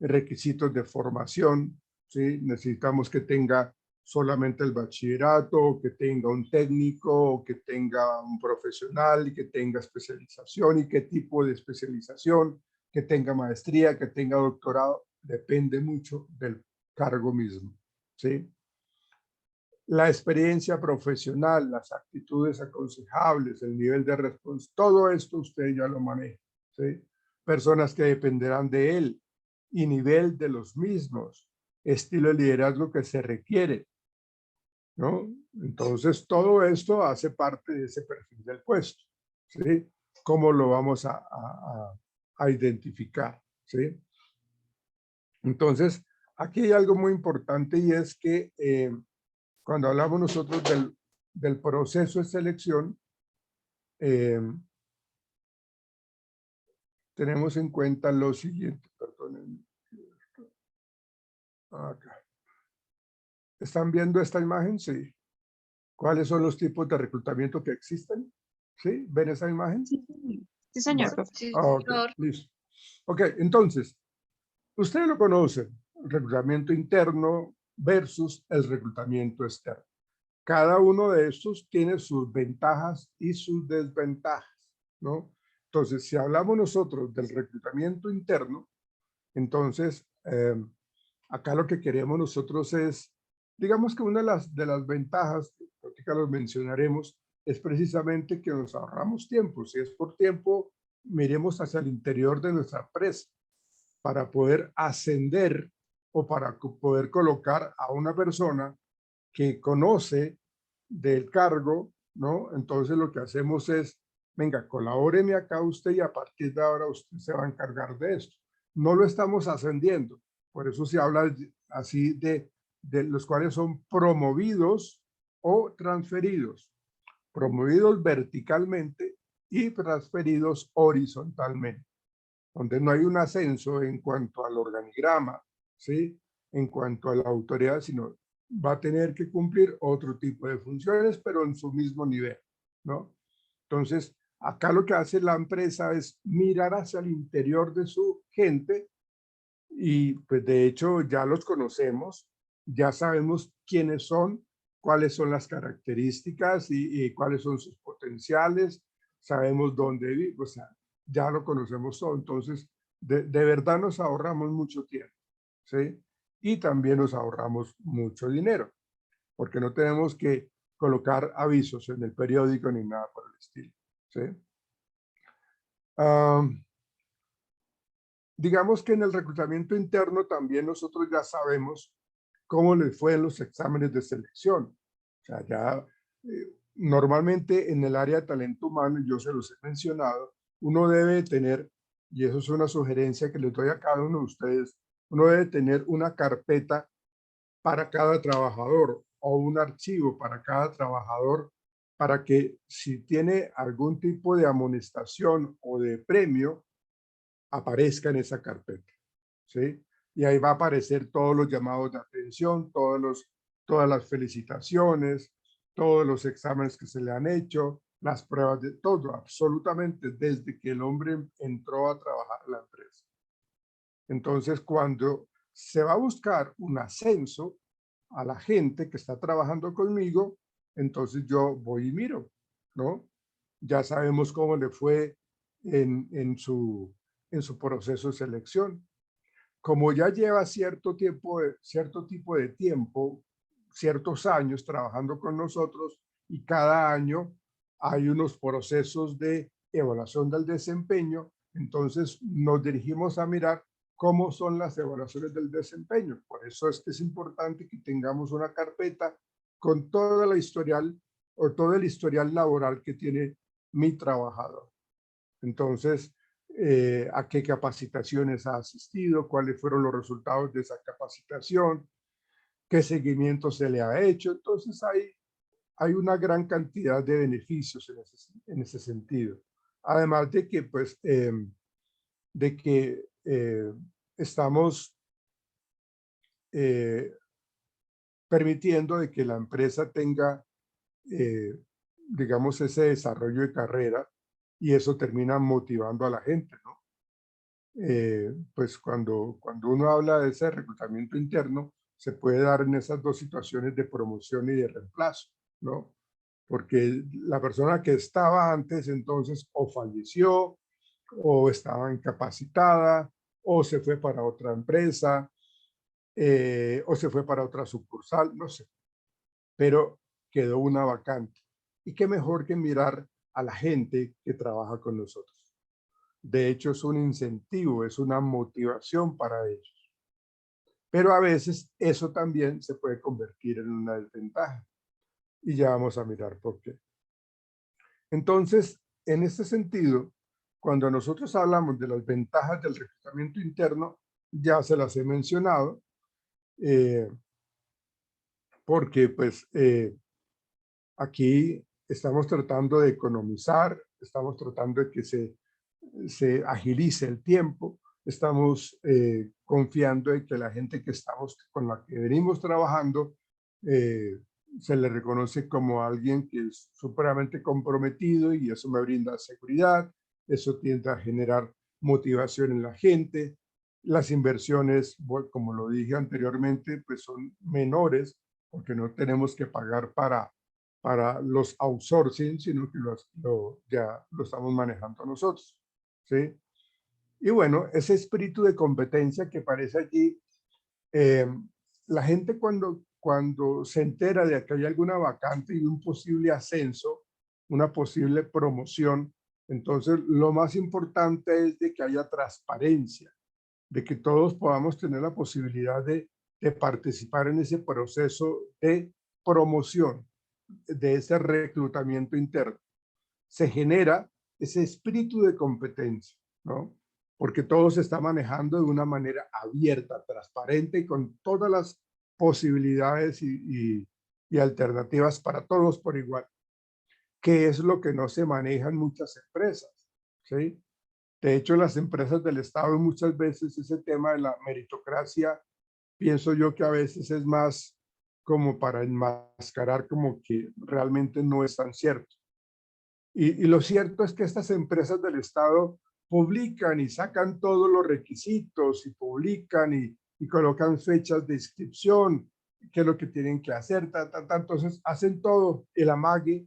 requisitos de formación, ¿sí? Necesitamos que tenga solamente el bachillerato, o que tenga un técnico, o que tenga un profesional, y que tenga especialización, y qué tipo de especialización, que tenga maestría, que tenga doctorado, depende mucho del cargo mismo, ¿sí? La experiencia profesional, las actitudes aconsejables, el nivel de responsabilidad, todo esto usted ya lo maneja, ¿sí? Personas que dependerán de él y nivel de los mismos, estilo de liderazgo que se requiere, ¿no? Entonces, todo esto hace parte de ese perfil del puesto, ¿sí? ¿Cómo lo vamos a identificar, ¿sí? Entonces, aquí hay algo muy importante y es que cuando hablamos nosotros del proceso de selección, tenemos en cuenta lo siguiente, perdonen. Acá. ¿Están viendo esta imagen? Sí. ¿Cuáles son los tipos de reclutamiento que existen? ¿Sí? ¿Ven esa imagen? Sí, sí, señor. Bueno, Sí, ok, señor. listo. Ok, entonces, ustedes lo conocen, el reclutamiento interno versus el reclutamiento externo. Cada uno de estos tiene sus ventajas y sus desventajas, ¿no? Entonces, si hablamos nosotros del reclutamiento interno, entonces, acá lo que queremos nosotros es, digamos que una de las ventajas, que ahorita los mencionaremos, es precisamente que nos ahorramos tiempo. Si es por tiempo, miremos hacia el interior de nuestra empresa para poder ascender o para poder colocar a una persona que conoce del cargo, ¿no? Entonces lo que hacemos es, venga, colabóreme acá usted y a partir de ahora usted se va a encargar de esto. No lo estamos ascendiendo, por eso se habla así de los cuales son promovidos o transferidos. Promovidos verticalmente y transferidos horizontalmente, donde no hay un ascenso en cuanto al organigrama, ¿sí? En cuanto a la autoridad, sino va a tener que cumplir otro tipo de funciones, pero en su mismo nivel, ¿no? Entonces, acá lo que hace la empresa es mirar hacia el interior de su gente y pues de hecho ya los conocemos, ya sabemos quiénes son, cuáles son las características y cuáles son sus potenciales, sabemos dónde vive, o sea, ya lo conocemos todo, entonces de verdad nos ahorramos mucho tiempo, ¿sí? Y también nos ahorramos mucho dinero, porque no tenemos que colocar avisos en el periódico ni nada por el estilo, ¿sí? Digamos que en el reclutamiento interno también nosotros ya sabemos cómo les fue en los exámenes de selección. O sea, ya normalmente en el área de talento humano, yo se los he mencionado, uno debe tener, y eso es una sugerencia que les doy a cada uno de ustedes, uno debe tener una carpeta para cada trabajador o un archivo para cada trabajador para que si tiene algún tipo de amonestación o de premio, aparezca en esa carpeta, ¿sí? Y ahí va a aparecer todos los llamados de atención, todas las felicitaciones, todos los exámenes que se le han hecho, las pruebas de todo, absolutamente, desde que el hombre entró a trabajar en la empresa. Entonces, cuando se va a buscar un ascenso a la gente que está trabajando conmigo, entonces yo voy y miro, ¿no? Ya sabemos cómo le fue en su proceso de selección. Como ya lleva cierto tipo de tiempo, ciertos años trabajando con nosotros y cada año hay unos procesos de evaluación del desempeño, entonces nos dirigimos a mirar cómo son las evaluaciones del desempeño. Por eso es que es importante que tengamos una carpeta con toda la historial o todo el historial laboral que tiene mi trabajador. Entonces, a qué capacitaciones ha asistido, cuáles fueron los resultados de esa capacitación, qué seguimiento se le ha hecho. Entonces, hay una gran cantidad de beneficios en ese sentido. Además de que, pues, estamos permitiendo de que la empresa tenga, digamos, ese desarrollo de carrera y eso termina motivando a la gente, ¿no? Pues cuando uno habla de ese reclutamiento interno, se puede dar en esas dos situaciones de promoción y de reemplazo, ¿no? Porque la persona que estaba antes entonces o falleció o estaba incapacitada o se fue para otra empresa o se fue para otra sucursal, no sé, pero quedó una vacante. Y qué mejor que mirar a la gente que trabaja con nosotros. De hecho, es un incentivo, es una motivación para ellos. Pero a veces eso también se puede convertir en una desventaja. Y ya vamos a mirar por qué. Entonces, en este sentido, cuando nosotros hablamos de las ventajas del reclutamiento interno, ya se las he mencionado, porque pues aquí estamos tratando de economizar, estamos tratando de que se agilice el tiempo, estamos confiando en que la gente con la que venimos trabajando se le reconoce como alguien que es supremamente comprometido y eso me brinda seguridad, eso tiende a generar motivación en la gente. Las inversiones, como lo dije anteriormente, pues son menores porque no tenemos que pagar para los outsourcing, sino que ya lo estamos manejando nosotros, ¿sí? Y bueno, ese espíritu de competencia que aparece allí, la gente cuando se entera de que hay alguna vacante y un posible ascenso, una posible promoción, entonces lo más importante es de que haya transparencia, de que todos podamos tener la posibilidad de participar en ese proceso de promoción, de ese reclutamiento interno. Se genera ese espíritu de competencia, ¿no? Porque todo se está manejando de una manera abierta, transparente y con todas las posibilidades y alternativas para todos por igual, que es lo que no se maneja en muchas empresas, ¿sí? De hecho, las empresas del Estado muchas veces ese tema de la meritocracia, pienso yo que a veces es más como para enmascarar como que realmente no es tan cierto. Y lo cierto es que estas empresas del Estado publican y sacan todos los requisitos y publican y colocan fechas de inscripción, qué es lo que tienen que hacer, entonces hacen todo el amague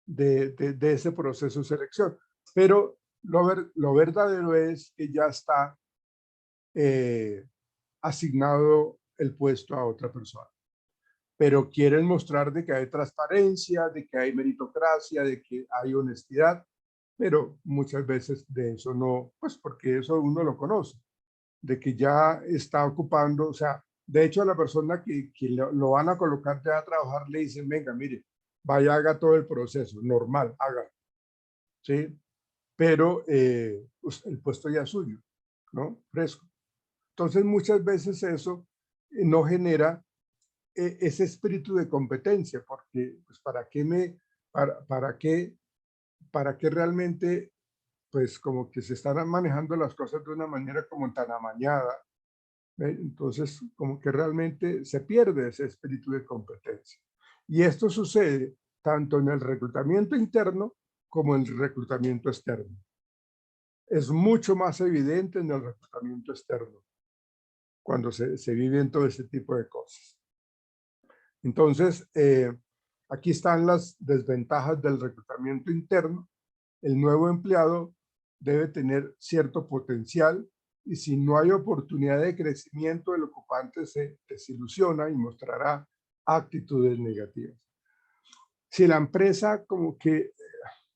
de ese proceso de selección. Pero lo verdadero es que ya está asignado el puesto a otra persona. Pero quieren mostrar de que hay transparencia, de que hay meritocracia, de que hay honestidad, pero muchas veces de eso no, pues porque eso uno lo conoce, de que ya está ocupando, o sea, de hecho a la persona que lo van a colocar ya a trabajar le dicen, venga, mire, vaya, haga todo el proceso, normal, haga, ¿sí? Pero pues, el puesto ya es suyo, ¿no? Fresco. Entonces muchas veces eso no genera ese espíritu de competencia, porque pues para qué realmente pues como que se están manejando las cosas de una manera como tan amañada, entonces como que realmente se pierde ese espíritu de competencia. Y esto sucede tanto en el reclutamiento interno como en el reclutamiento externo. Es mucho más evidente en el reclutamiento externo, cuando se viven todo ese tipo de cosas. Entonces, aquí están las desventajas del reclutamiento interno. El nuevo empleado debe tener cierto potencial y si no hay oportunidad de crecimiento, el ocupante se desilusiona y mostrará actitudes negativas. Si la empresa como que,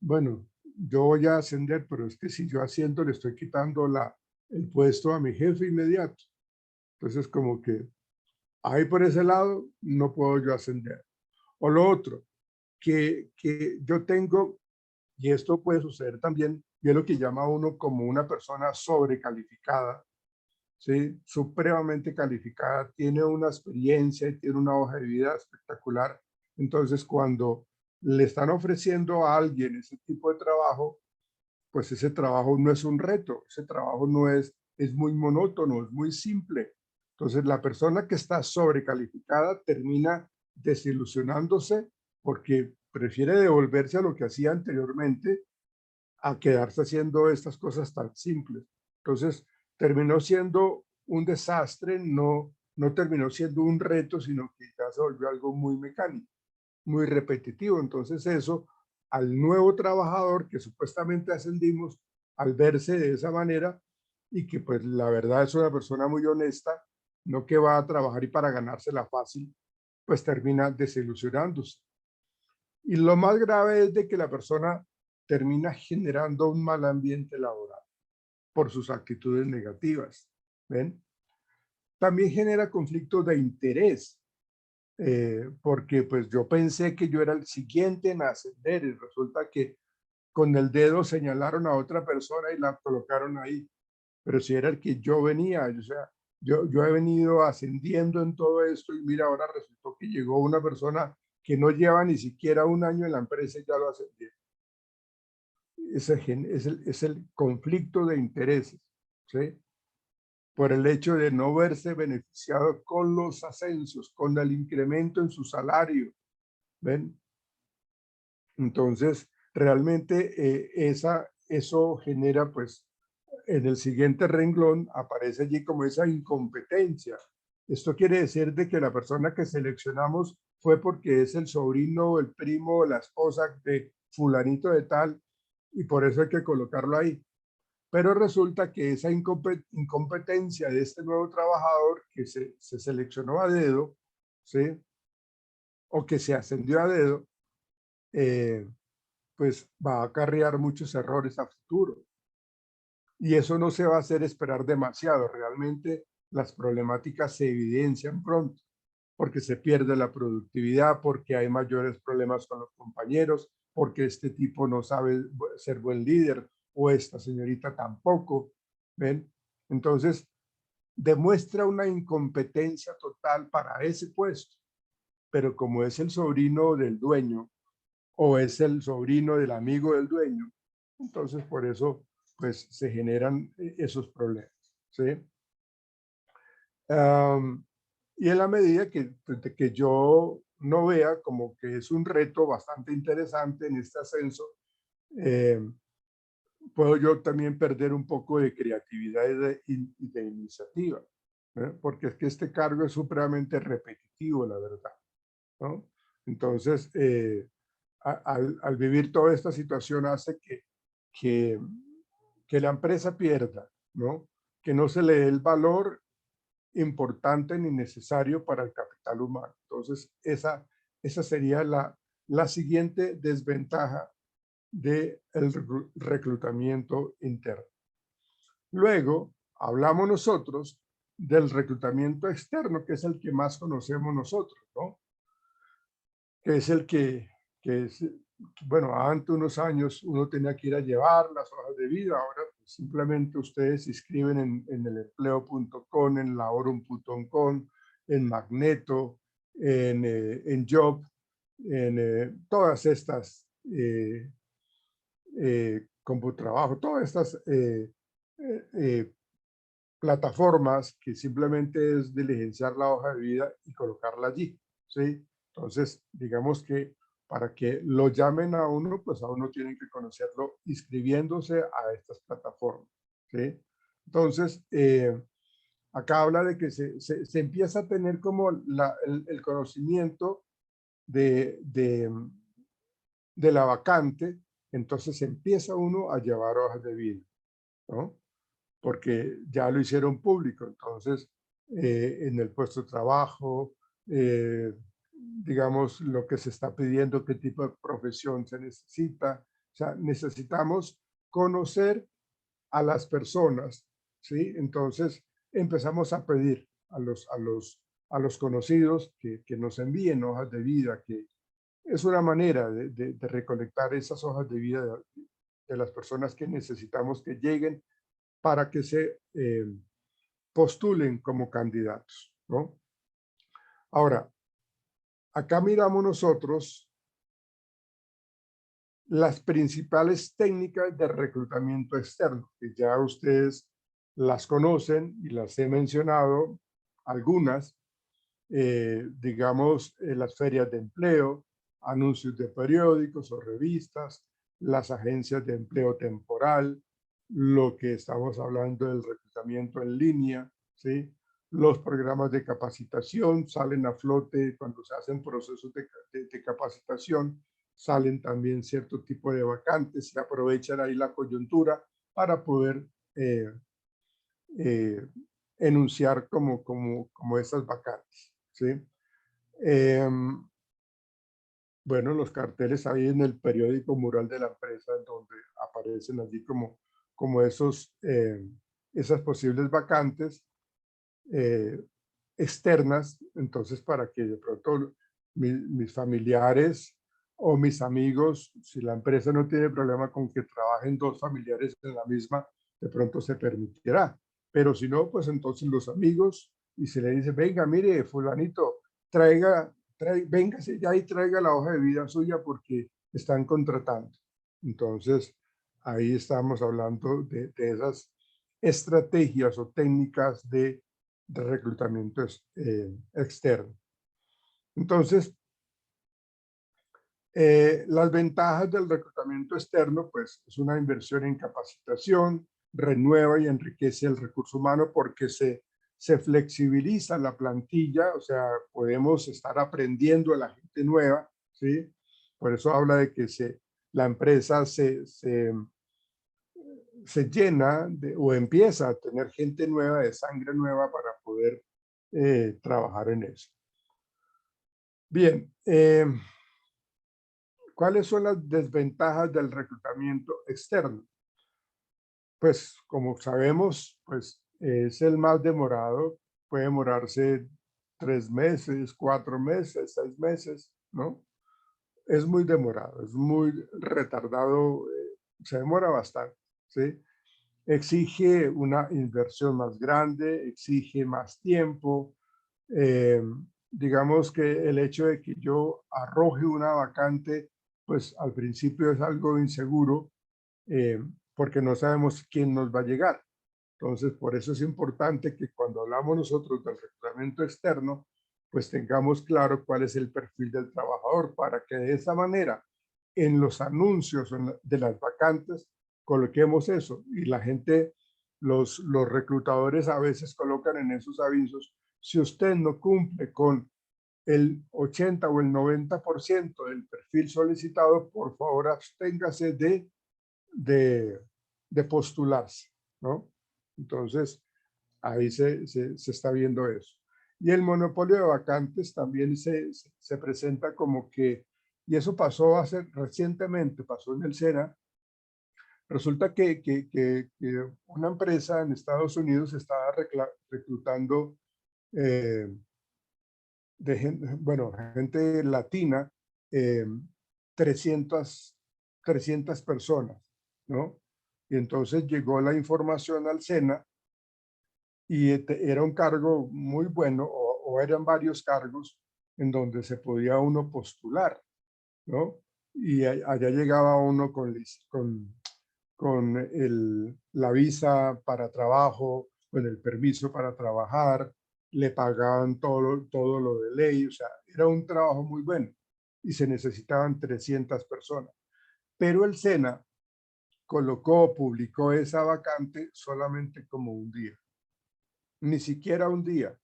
bueno, yo voy a ascender, pero es que si yo asciendo le estoy quitando el puesto a mi jefe inmediato. Entonces como que ahí por ese lado no puedo yo ascender. O lo otro, que yo tengo, y esto puede suceder también, y es lo que llama uno como una persona sobrecalificada, ¿sí? Supremamente calificada, tiene una experiencia y tiene una hoja de vida espectacular. Entonces, cuando le están ofreciendo a alguien ese tipo de trabajo, pues ese trabajo no es un reto, ese trabajo no es muy monótono, es muy simple. Entonces, la persona que está sobrecalificada termina desilusionándose porque prefiere devolverse a lo que hacía anteriormente a quedarse haciendo estas cosas tan simples. Entonces, terminó siendo un desastre, no no terminó siendo un reto, sino que ya se volvió algo muy mecánico, muy repetitivo. Entonces eso, al nuevo trabajador que supuestamente ascendimos, al verse de esa manera, y que pues la verdad es una persona muy honesta, no que va a trabajar y para ganársela fácil, pues termina desilusionándose. Y lo más grave es de que la persona termina generando un mal ambiente laboral por sus actitudes negativas. ¿Ven? También genera conflictos de interés, porque pues yo pensé que yo era el siguiente en ascender y resulta que con el dedo señalaron a otra persona y la colocaron ahí. Pero si era el que yo venía, o sea, yo he venido ascendiendo en todo esto y mira, ahora resultó que llegó una persona que no lleva ni siquiera un año en la empresa y ya lo ascendió. Es el conflicto de intereses, ¿sí? Por el hecho de no verse beneficiado con los ascensos, con el incremento en su salario, ¿ven? Entonces, realmente eso genera, pues, en el siguiente renglón aparece allí como esa incompetencia. Esto quiere decir de que la persona que seleccionamos fue porque es el sobrino, el primo, la esposa de fulanito de tal, y por eso hay que colocarlo ahí. Pero resulta que esa incompetencia de este nuevo trabajador que se seleccionó a dedo, ¿sí? O que se ascendió a dedo, pues va a acarrear muchos errores a futuro. Y eso no se va a hacer esperar demasiado. Realmente las problemáticas se evidencian pronto, porque se pierde la productividad, porque hay mayores problemas con los compañeros, porque este tipo no sabe ser buen líder o esta señorita tampoco. ¿Ven? Entonces, demuestra una incompetencia total para ese puesto, pero como es el sobrino del dueño o es el sobrino del amigo del dueño, entonces por eso pues se generan esos problemas, ¿sí? Y en la medida que yo no vea como que es un reto bastante interesante en este ascenso, puedo yo también perder un poco de creatividad y de iniciativa, ¿eh? Porque es que este cargo es supremamente repetitivo, la verdad, ¿no? Entonces, al vivir toda esta situación hace que, que la empresa pierda, ¿no? Que no se le dé el valor importante ni necesario para el capital humano. Entonces, esa sería la siguiente desventaja del reclutamiento interno. Luego, hablamos nosotros del reclutamiento externo, que es el que más conocemos nosotros, ¿no? Que es el que es, bueno, antes unos años uno tenía que ir a llevar las hojas de vida, ahora pues, simplemente ustedes se inscriben en el empleo.com, en laorum.com, en Magneto, en Job, en todas estas Computrabajo, todas estas plataformas que simplemente es diligenciar la hoja de vida y colocarla allí, ¿sí? Entonces, digamos que para que lo llamen a uno, pues a uno tienen que conocerlo inscribiéndose a estas plataformas, ¿sí? Entonces, acá habla de que se empieza a tener como el conocimiento de la vacante, entonces empieza uno a llevar hojas de vida, ¿no? Porque ya lo hicieron público, entonces en el puesto de trabajo, digamos lo que se está pidiendo, qué tipo de profesión se necesita, o sea, necesitamos conocer a las personas, ¿sí? Entonces empezamos a pedir a los conocidos que nos envíen hojas de vida, que es una manera de recolectar esas hojas de vida de las personas que necesitamos que lleguen para que se postulen como candidatos, ¿no? Ahora, acá miramos nosotros las principales técnicas de reclutamiento externo, que ya ustedes las conocen y las he mencionado, algunas, digamos, las ferias de empleo, anuncios de periódicos o revistas, las agencias de empleo temporal, lo que estamos hablando del reclutamiento en línea, ¿sí? Los programas de capacitación salen a flote cuando se hacen procesos de capacitación, salen también cierto tipo de vacantes y aprovechan ahí la coyuntura para poder enunciar como esas vacantes, ¿sí? Bueno, los carteles ahí en el periódico mural de la empresa, en donde aparecen allí como esas posibles vacantes externas, entonces para que de pronto mis familiares o mis amigos, si la empresa no tiene problema con que trabajen dos familiares en la misma, de pronto se permitirá. Pero si no, pues entonces los amigos, y se le dice, venga, mire, fulanito, véngase ya y traiga la hoja de vida suya porque están contratando. Entonces, ahí estamos hablando de esas estrategias o técnicas de reclutamiento externo. Entonces, las ventajas del reclutamiento externo, pues es una inversión en capacitación, renueva y enriquece el recurso humano porque se flexibiliza la plantilla, o sea, podemos estar aprendiendo a la gente nueva, ¿sí? Por eso habla de que la empresa se llena o empieza a tener gente nueva, de sangre nueva para poder trabajar en eso. Bien, ¿cuáles son las desventajas del reclutamiento externo? Pues como sabemos, pues es el más demorado, puede demorarse 3 meses, 4 meses, 6 meses, ¿no? Es muy demorado, es muy retardado, se demora bastante, ¿sí? Exige una inversión más grande, exige más tiempo. Digamos que el hecho de que yo arroje una vacante, pues al principio es algo inseguro, porque no sabemos quién nos va a llegar. Entonces, por eso es importante que cuando hablamos nosotros del reclutamiento externo, pues tengamos claro cuál es el perfil del trabajador para que de esa manera en los anuncios de las vacantes coloquemos eso y la gente, los reclutadores a veces colocan en esos avisos, si usted no cumple con el 80 o el 90% del perfil solicitado, por favor absténgase de postularse, ¿no? Entonces, ahí se está viendo eso. Y el monopolio de vacantes también se presenta como que, y eso pasó recientemente, pasó en el SENA. Resulta que una empresa en Estados Unidos estaba reclutando gente latina, 300 personas, ¿no? Y entonces llegó la información al SENA y era un cargo muy bueno, o eran varios cargos en donde se podía uno postular, ¿no? Y allá llegaba uno con la visa para trabajo, con el permiso para trabajar, le pagaban todo lo de ley, o sea, era un trabajo muy bueno y se necesitaban 300 personas. Pero el SENA publicó esa vacante solamente como un día, ni siquiera un día.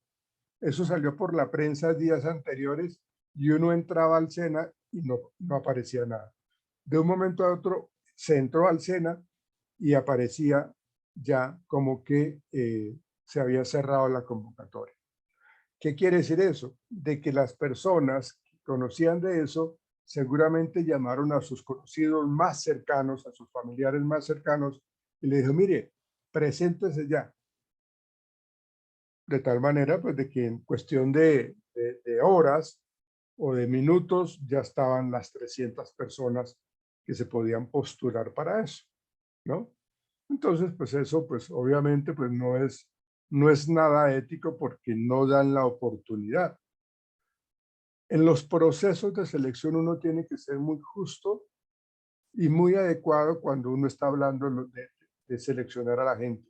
Eso salió por la prensa días anteriores y uno entraba al SENA y no aparecía nada. De un momento a otro se entró al SENA y aparecía ya como que se había cerrado la convocatoria. ¿Qué quiere decir eso? De que las personas que conocían de eso seguramente llamaron a sus conocidos más cercanos, a sus familiares más cercanos y le dijo, mire, preséntese ya. De tal manera, pues, de que en cuestión de horas o de minutos ya estaban las 300 personas que se podían postular para eso, ¿no? Entonces, pues eso, pues obviamente, pues no es nada ético porque no dan la oportunidad. En los procesos de selección uno tiene que ser muy justo y muy adecuado cuando uno está hablando de seleccionar a la gente.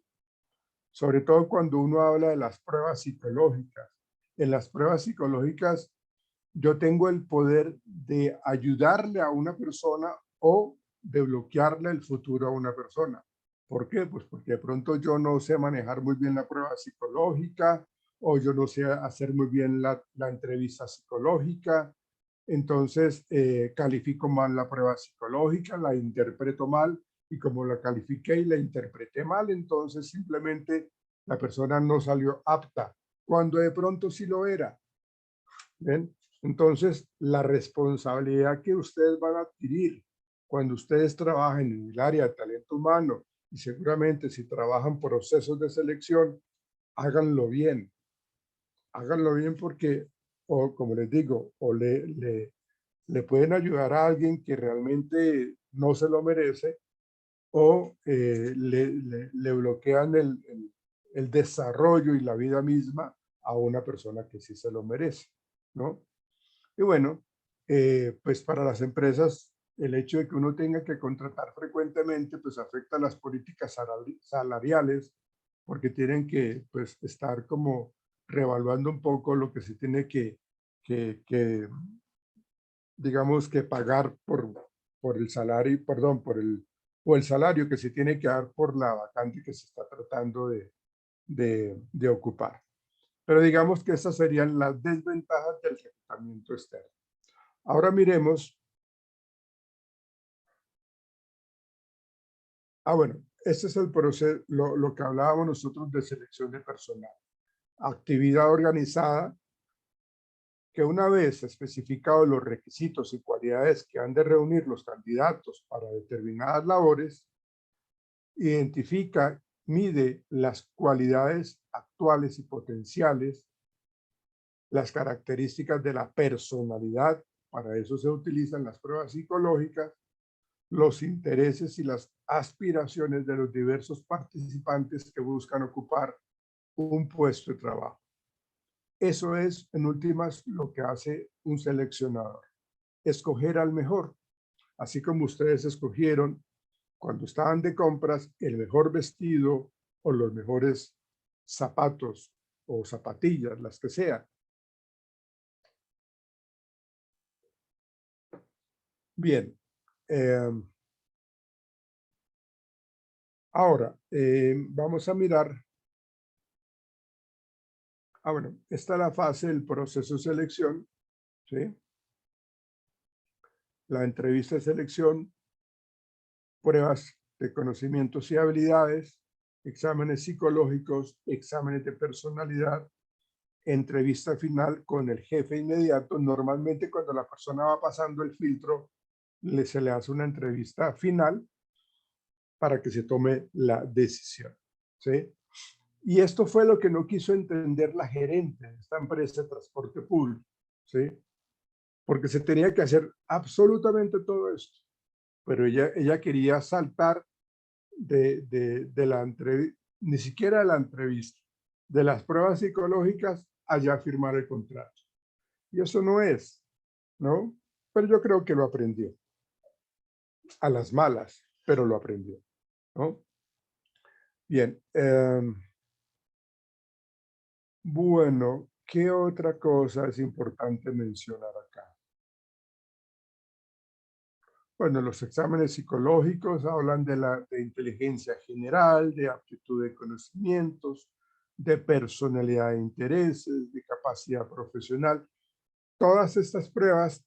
Sobre todo cuando uno habla de las pruebas psicológicas. En las pruebas psicológicas yo tengo el poder de ayudarle a una persona o de bloquearle el futuro a una persona. ¿Por qué? Pues porque de pronto yo no sé manejar muy bien la prueba psicológica o yo no sé hacer muy bien la entrevista psicológica, entonces califico mal la prueba psicológica, la interpreto mal, y como la califiqué y la interpreté mal, entonces simplemente la persona no salió apta, cuando de pronto sí lo era. ¿Ven? Entonces, la responsabilidad que ustedes van a adquirir cuando ustedes trabajen en el área de talento humano, y seguramente si trabajan procesos de selección, háganlo bien. Háganlo bien porque, o como les digo, o le pueden ayudar a alguien que realmente no se lo merece, o le bloquean el desarrollo y la vida misma a una persona que sí se lo merece, ¿no? Y bueno, pues para las empresas, el hecho de que uno tenga que contratar frecuentemente, pues afecta las políticas salariales, porque tienen que pues estar como reevaluando un poco lo que se tiene que digamos, que pagar por el salario, perdón, o el salario que se tiene que dar por la vacante que se está tratando de ocupar. Pero digamos que esas serían las desventajas del reclutamiento externo. Ahora miremos. Bueno, este es el proceso, lo que hablábamos nosotros de selección de personal. Actividad organizada, que una vez especificados los requisitos y cualidades que han de reunir los candidatos para determinadas labores, identifica, mide las cualidades actuales y potenciales, las características de la personalidad, para eso se utilizan las pruebas psicológicas, los intereses y las aspiraciones de los diversos participantes que buscan ocupar un puesto de trabajo. Eso es, en últimas, lo que hace un seleccionador, escoger al mejor, así como ustedes escogieron cuando estaban de compras el mejor vestido o los mejores zapatos o zapatillas, las que sean. Bien. Ahora, vamos a mirar. Bueno, esta es la fase del proceso de selección, ¿sí? La entrevista de selección, pruebas de conocimientos y habilidades, exámenes psicológicos, exámenes de personalidad, entrevista final con el jefe inmediato. Normalmente cuando la persona va pasando el filtro, se le hace una entrevista final para que se tome la decisión, ¿sí? Y esto fue lo que no quiso entender la gerente de esta empresa de transporte público, ¿sí? Porque se tenía que hacer absolutamente todo esto, pero ella quería saltar de la entrevista, ni siquiera de la entrevista, de las pruebas psicológicas allá firmar el contrato. Y eso no es, ¿no? Pero yo creo que lo aprendió. A las malas, pero lo aprendió, ¿no? Bien. Bueno, ¿qué otra cosa es importante mencionar acá? Bueno, los exámenes psicológicos hablan de inteligencia general, de aptitud de conocimientos, de personalidad de intereses, de capacidad profesional. Todas estas pruebas,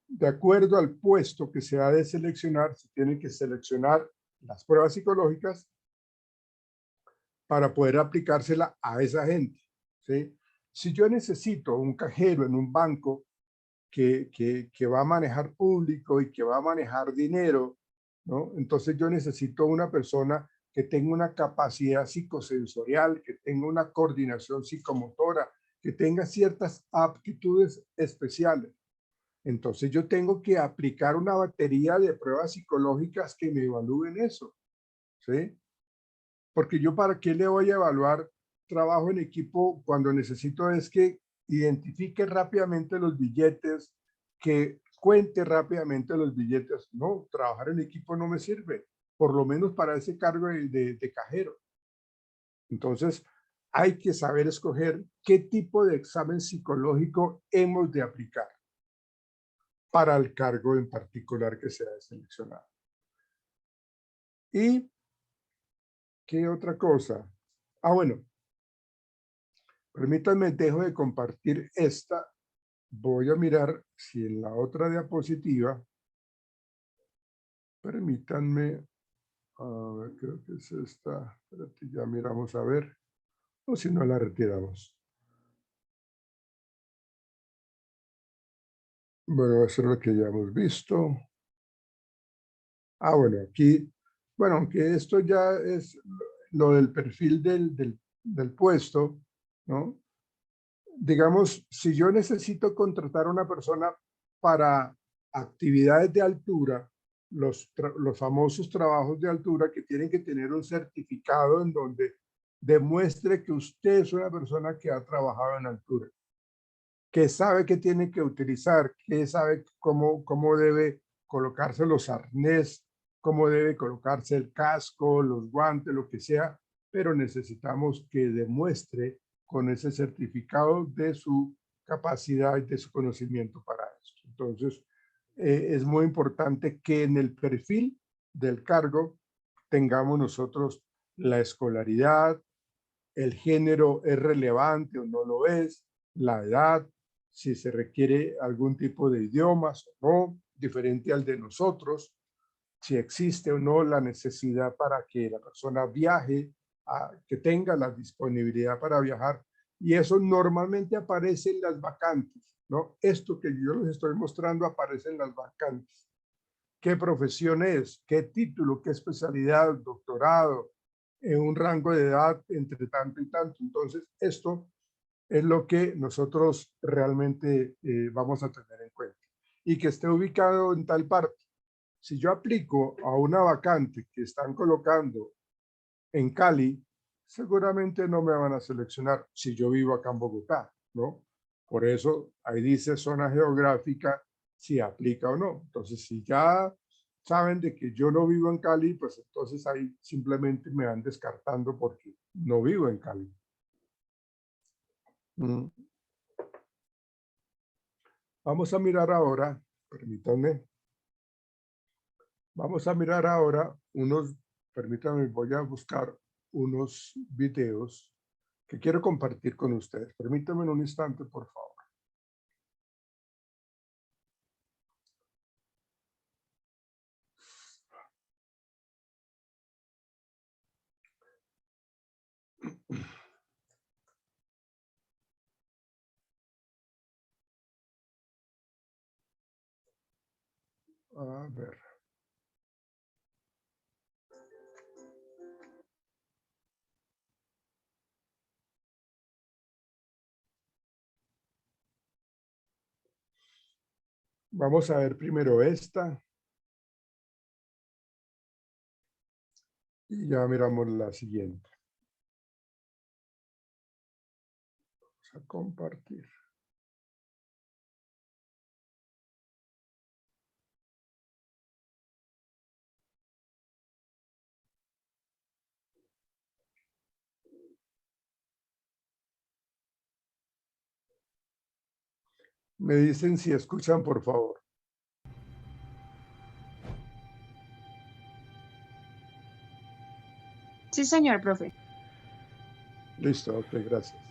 de acuerdo al puesto que se ha de seleccionar, se tienen que seleccionar las pruebas psicológicas para poder aplicársela a esa gente, ¿sí? Si yo necesito un cajero en un banco que va a manejar público y que va a manejar dinero, ¿no? Entonces yo necesito una persona que tenga una capacidad psicosensorial, que tenga una coordinación psicomotora, que tenga ciertas aptitudes especiales. Entonces yo tengo que aplicar una batería de pruebas psicológicas que me evalúen eso, ¿sí? Porque yo para qué le voy a evaluar trabajo en equipo cuando necesito es que identifique rápidamente los billetes, que cuente rápidamente los billetes. No, trabajar en equipo no me sirve, por lo menos para ese cargo de cajero. Entonces, hay que saber escoger qué tipo de examen psicológico hemos de aplicar para el cargo en particular que sea seleccionado. ¿Y qué otra cosa? Bueno, Permítanme, dejo de compartir esta. Voy a mirar si en la otra diapositiva, permítanme, a ver, creo que es esta. Espérate, ya miramos a ver, o si no la retiramos. Bueno, eso es lo que ya hemos visto. Bueno, aquí, bueno, aunque esto ya es lo del perfil del puesto, ¿no? Digamos, si yo necesito contratar a una persona para actividades de altura, los famosos trabajos de altura que tienen que tener un certificado en donde demuestre que usted es una persona que ha trabajado en altura, que sabe que tiene que utilizar, que sabe cómo debe colocarse los arnés, cómo debe colocarse el casco, los guantes, lo que sea, pero necesitamos que demuestre con ese certificado de su capacidad y de su conocimiento para esto. Entonces, es muy importante que en el perfil del cargo tengamos nosotros la escolaridad, el género es relevante o no lo es, la edad, si se requiere algún tipo de idiomas o no, diferente al de nosotros, si existe o no la necesidad para que la persona viaje, que tenga la disponibilidad para viajar. Y eso normalmente aparece en las vacantes, ¿no? Esto que yo les estoy mostrando aparece en las vacantes. ¿Qué profesión es? ¿Qué título? ¿Qué especialidad? ¿Doctorado? En un rango de edad entre tanto y tanto. Entonces, esto es lo que nosotros realmente vamos a tener en cuenta. Y que esté ubicado en tal parte. Si yo aplico a una vacante que están colocando en Cali, seguramente no me van a seleccionar si yo vivo acá en Bogotá, ¿no? Por eso ahí dice zona geográfica si aplica o no. Entonces, si ya saben de que yo no vivo en Cali, pues entonces ahí simplemente me van descartando porque no vivo en Cali. Vamos a mirar ahora, permítanme, vamos a mirar ahora permítanme, voy a buscar unos videos que quiero compartir con ustedes. Permítanme un instante, por favor. A ver. Vamos a ver primero esta. Y ya miramos la siguiente. Vamos a compartir. Me dicen si escuchan, por favor. Sí, señor, profe. Listo, ok, gracias.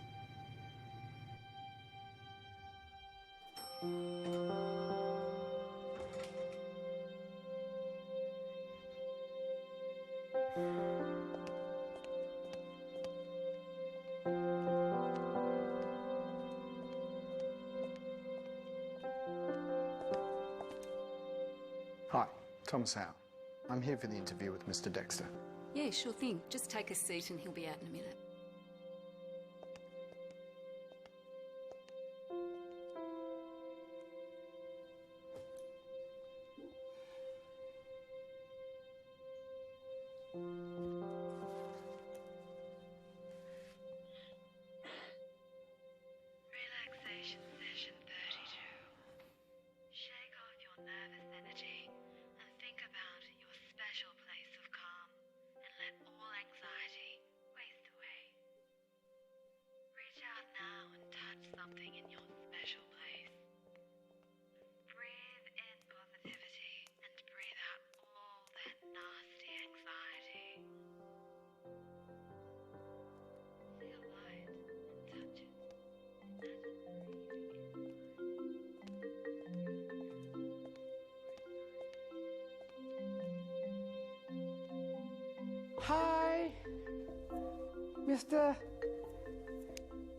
Hi, Thomas Howe. I'm here for the interview with Mr. Dexter. Yeah, sure thing. Just take a seat and he'll be out in a minute. Relaxation session 32. Shake off your nervous energy and think about your special place of calm and let all anxiety waste away. Mr.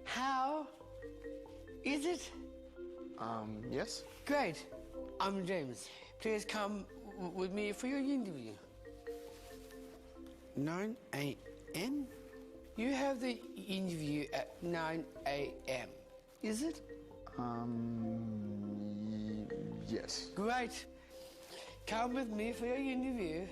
How is it? Yes? Great. I'm James. Please come with me for your interview. 9 a.m.? You have the interview at 9 a.m., is it? Yes. Great. Come with me for your interview.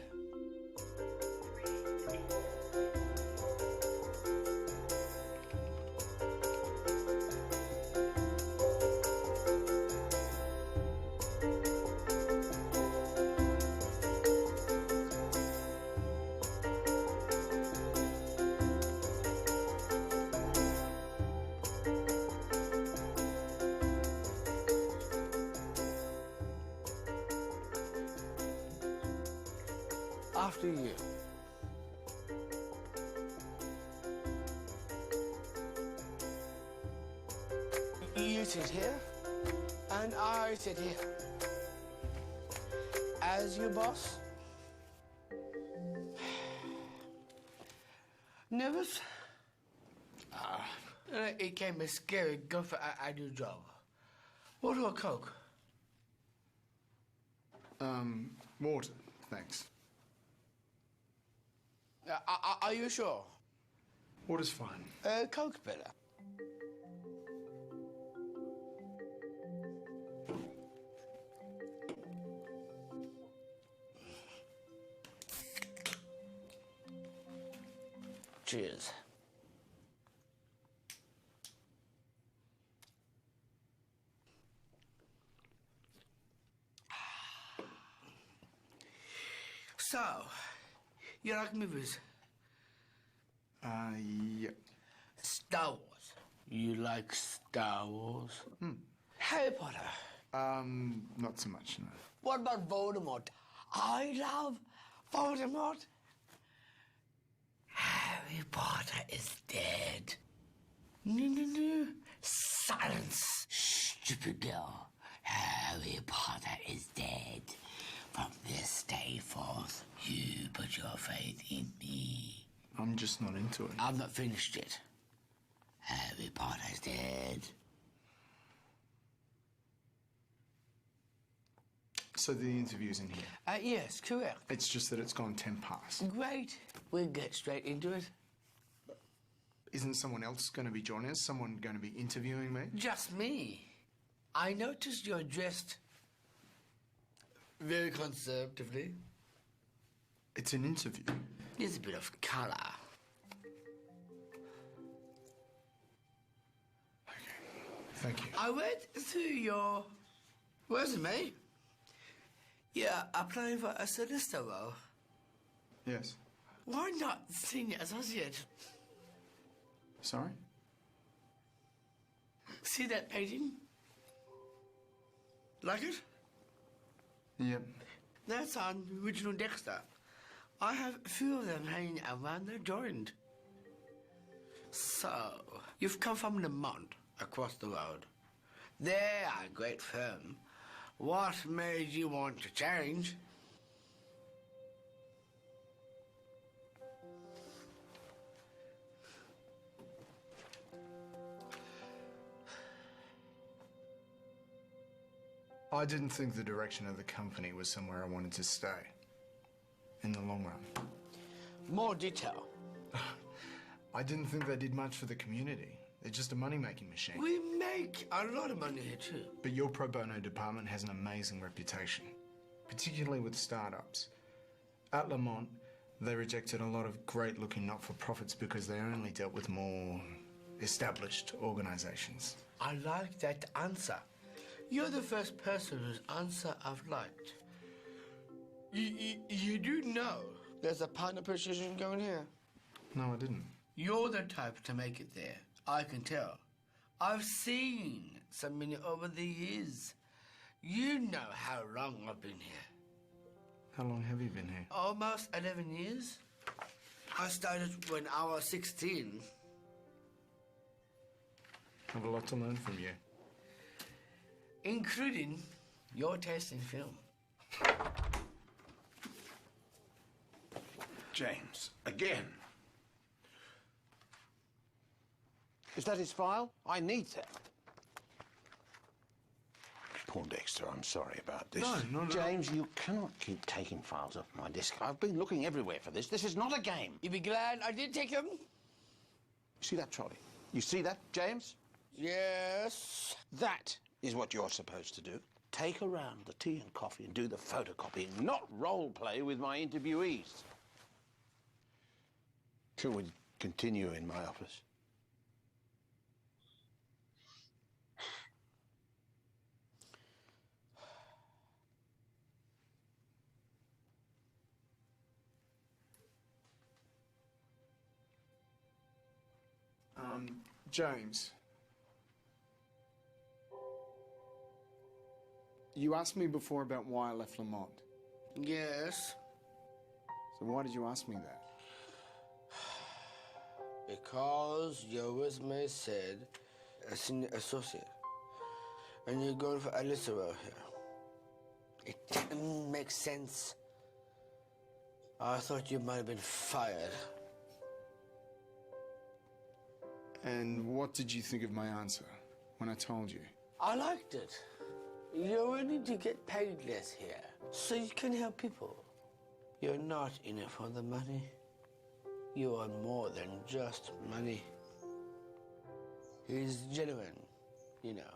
After you. You sit here, and I sit here. As your boss. Nervous? It came a scary go for I do job. What do a Coke? Water, thanks. Are you sure? Water's fine. Coke's better. Cheers. So, you like movies? Yeah. Star Wars. You like Star Wars? Harry Potter. Not so much, no. What about Voldemort? I love Voldemort. Harry Potter is dead. No. Silence, stupid girl. Harry Potter is dead. From this day forth, you put your faith in me. I'm just not into it. I'm not finished yet. Harry Potter's dead. So the interview's in here. Yes, correct. It's just that it's gone 10 past. Great. We'll get straight into it. Isn't someone else going to be joining us? Someone going to be interviewing me? Just me. I noticed you're dressed very conservatively. It's an interview. There's a bit of color. Thank you. I read through your resume. You're applying for a solicitor role. Yes. Why not senior associate? Sorry? See that painting? Like it? Yep. That's on the original Dexter. I have a few of them hanging around the joint. So, you've come from Lamont, across the road. They're a great firm. What made you want to change? I didn't think the direction of the company was somewhere I wanted to stay. In the long run. More detail. I didn't think they did much for the community. They're just a money-making machine. We make a lot of money here, too. But your pro bono department has an amazing reputation, particularly with startups. At Lamont, they rejected a lot of great-looking not-for-profits because they only dealt with more established organizations. I like that answer. You're the first person whose answer I've liked. You do know there's a partner position going here? No, I didn't. You're the type to make it there. I can tell. I've seen so many over the years. You know how long I've been here. How long have you been here? Almost 11 years. I started when I was 16. I have a lot to learn from you. Including your taste in film. James, again. Is that his file? I need that. Poor Dexter, I'm sorry about this. No. James, you cannot keep taking files off my desk. I've been looking everywhere for this. This is not a game. You'd be glad I did take them? See that trolley? You see that, James? Yes. That is what you're supposed to do. Take around the tea and coffee and do the photocopying, not role play with my interviewees. Shall we continue in my office? James. You asked me before about why I left Lamont. Yes. So why did you ask me that? Because your resume said a senior associate. And you're going for Alyssa out here. It didn't make sense. I thought you might have been fired. And what did you think of my answer when I told you? I liked it. You're willing to get paid less here, so you can help people. You're not in it for the money. You are more than just money. He's genuine, you know.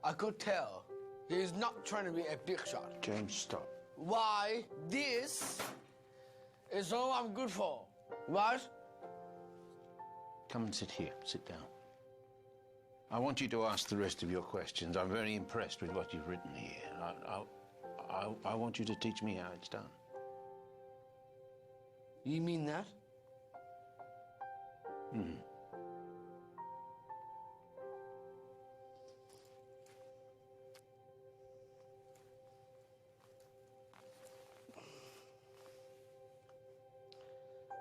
I could tell he's not trying to be a big shot. James, stop. Why this is all I'm good for, right? Come and sit here. Sit down. I want you to ask the rest of your questions. I'm very impressed with what you've written here. I want you to teach me how it's done. You mean that? Hmm.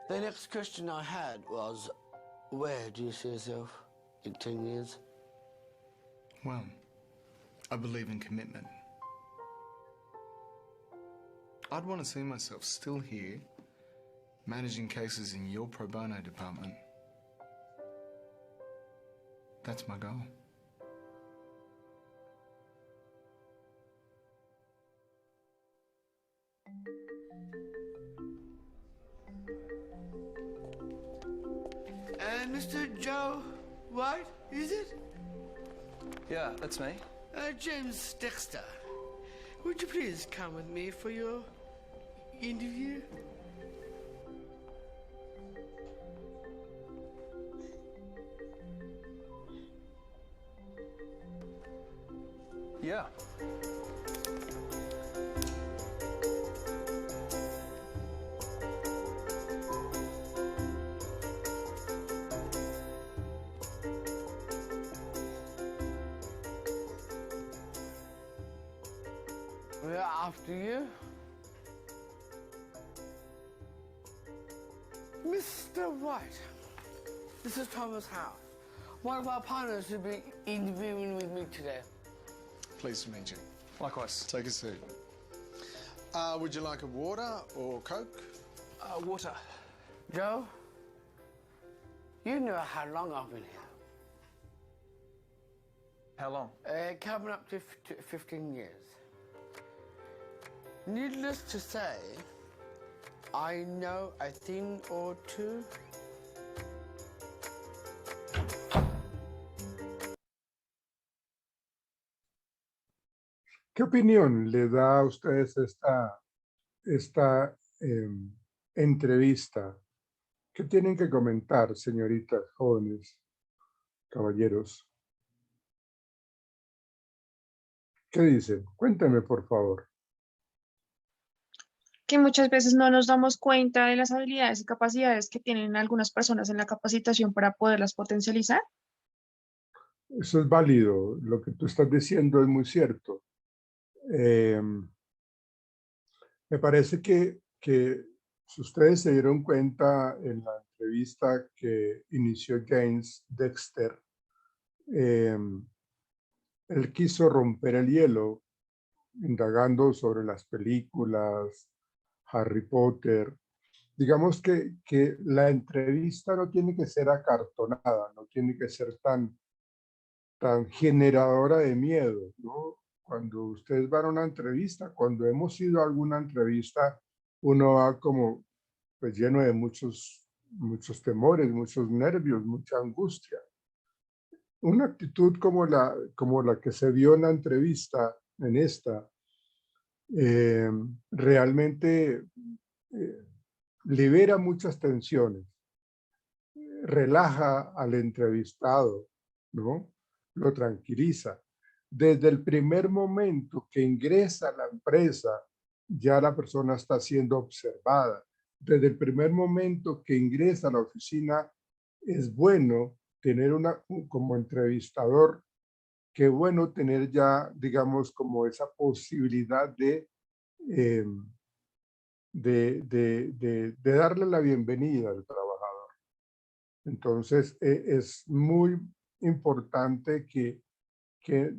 The next question I had was, where do you see yourself in 10 years? Well, I believe in commitment. I'd want to see myself still here, managing cases in your pro bono department. That's my goal. Mr. Joe White, is it? Yeah, that's me. James Dexter. Would you please come with me for your interview? Yeah. We're after you. Mr. White, this is Thomas Howe, one of our partners who'll be interviewing with me today. Pleased to meet you. Likewise. Take a seat. Would you like a water or Coke? Water. Joe, you know how long I've been here. How long? Coming up to 15 years. Needless to say, I know a thing or two. ¿Qué opinión le da a ustedes esta entrevista? ¿Qué tienen que comentar, señoritas, jóvenes, caballeros? ¿Qué dicen? Cuéntame, por favor. Que muchas veces no nos damos cuenta de las habilidades y capacidades que tienen algunas personas en la capacitación para poderlas potencializar. Eso es válido. Lo que tú estás diciendo es muy cierto. Me parece que si ustedes se dieron cuenta en la entrevista que inició James Dexter, él quiso romper el hielo indagando sobre las películas, Harry Potter, digamos que la entrevista no tiene que ser acartonada, no tiene que ser tan generadora de miedo, ¿no? Cuando ustedes van a una entrevista, cuando hemos ido a alguna entrevista, uno va como pues lleno de muchos temores, muchos nervios, mucha angustia. Una actitud como la que se vio en la entrevista, en esta, realmente libera muchas tensiones, relaja al entrevistado, ¿no? Lo tranquiliza. Desde el primer momento que ingresa a la empresa, ya la persona está siendo observada. Desde el primer momento que ingresa a la oficina, es bueno tener como entrevistador, qué bueno tener ya, digamos, como esa posibilidad eh, de darle la bienvenida al trabajador. Entonces, es muy importante que, que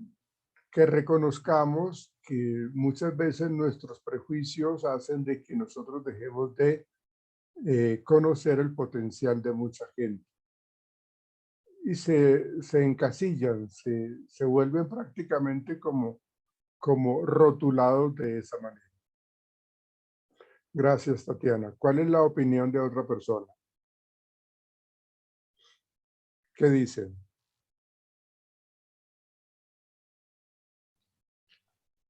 reconozcamos que muchas veces nuestros prejuicios hacen de que nosotros dejemos de conocer el potencial de mucha gente. Y se encasillan, se vuelven prácticamente como rotulados de esa manera. Gracias, Tatiana. ¿Cuál es la opinión de otra persona? ¿Qué dicen?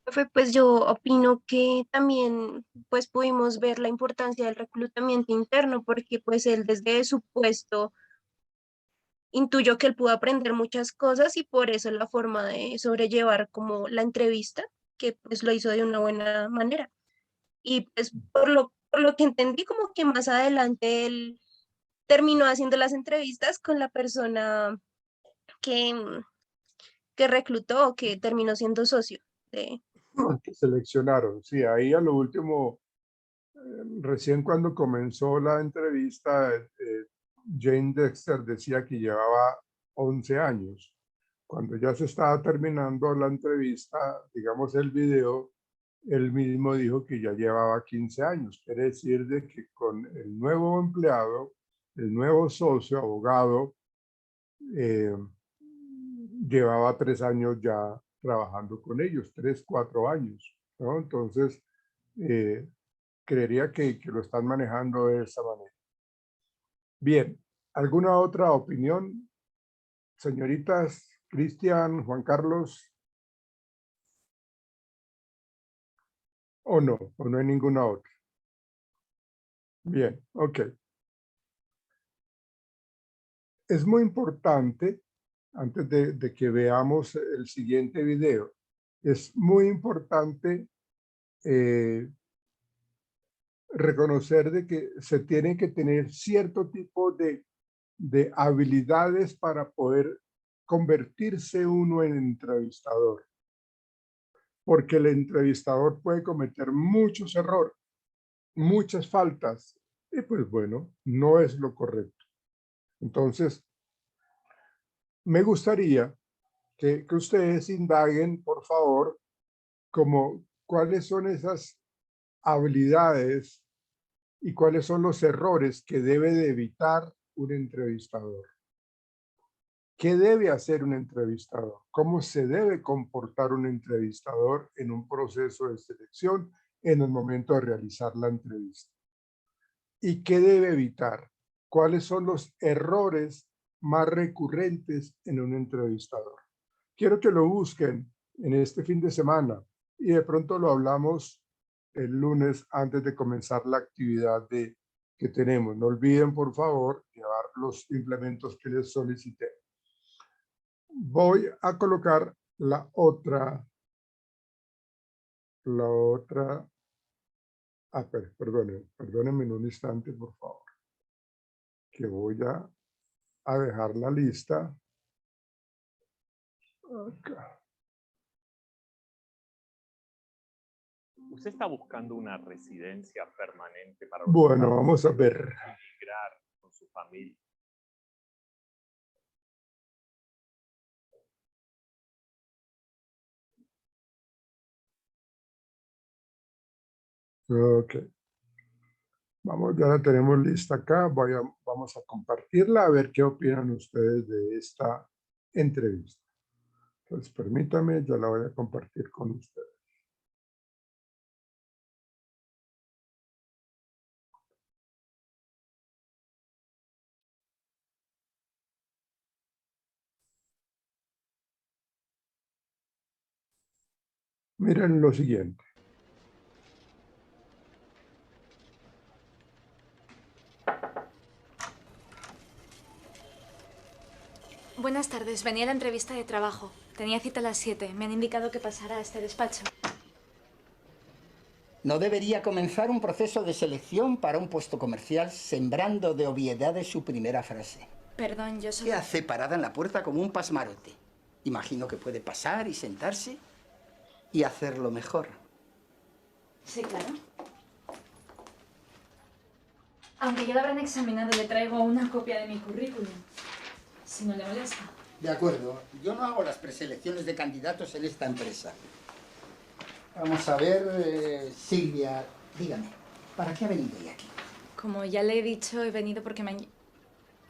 Profe, pues yo opino que también pues pudimos ver la importancia del reclutamiento interno porque pues él desde su puesto intuyó que él pudo aprender muchas cosas y por eso la forma de sobrellevar como la entrevista, que pues lo hizo de una buena manera. Y pues por lo que entendí como que más adelante él terminó haciendo las entrevistas con la persona que, que reclutó o que terminó siendo socio de... Que seleccionaron. Sí, ahí a lo último, recién cuando comenzó la entrevista, Jane Dexter decía que llevaba 11 años. Cuando ya se estaba terminando la entrevista, digamos el video, él mismo dijo que ya llevaba 15 años. Quiere decir de que con el nuevo empleado, el nuevo socio, abogado, eh, llevaba 3 años ya trabajando con ellos, 3, 4 años, ¿no? Entonces, creería que lo están manejando de esa manera. Bien, ¿alguna otra opinión? Señoritas, Cristian, Juan Carlos, o no hay ninguna otra. Bien, ok. Es muy importante, antes de que veamos el siguiente video, es muy importante reconocer de que se tiene que tener cierto tipo de habilidades para poder convertirse uno en entrevistador, porque el entrevistador puede cometer muchos errores, muchas faltas, y pues bueno, no es lo correcto. Entonces, me gustaría que ustedes indaguen, por favor, como cuáles son esas habilidades y cuáles son los errores que debe de evitar un entrevistador. ¿Qué debe hacer un entrevistador? ¿Cómo se debe comportar un entrevistador en un proceso de selección en el momento de realizar la entrevista? ¿Y qué debe evitar? ¿Cuáles son los errores más recurrentes en un entrevistador? Quiero que lo busquen en este fin de semana y de pronto lo hablamos el lunes antes de comenzar la actividad que tenemos. No olviden, por favor, llevar los implementos que les solicité. Voy a colocar la otra, perdónenme en un instante, por favor, que voy a dejar la lista acá. ¿Usted está buscando una residencia permanente para Bueno, vamos a ver. emigrar con su familia? Ok. Vamos, ya la tenemos lista acá. Vamos a compartirla a ver qué opinan ustedes de esta entrevista. Entonces, permítame, ya la voy a compartir con ustedes. Miren lo siguiente. Buenas tardes, venía a la entrevista de trabajo. Tenía cita a las 7. Me han indicado que pasara a este despacho. No debería comenzar un proceso de selección para un puesto comercial sembrando de obviedades su primera frase. Perdón, yo soy... ¿Qué hace parada en la puerta como un pasmarote? Imagino que puede pasar y sentarse y hacerlo mejor. Sí, claro. Aunque ya lo habrán examinado, le traigo una copia de mi currículum. Si no le molesta. De acuerdo. Yo no hago las preselecciones de candidatos en esta empresa. Vamos a ver, Silvia, dígame, ¿para qué ha venido hoy aquí? Como ya le he dicho, he venido porque me han...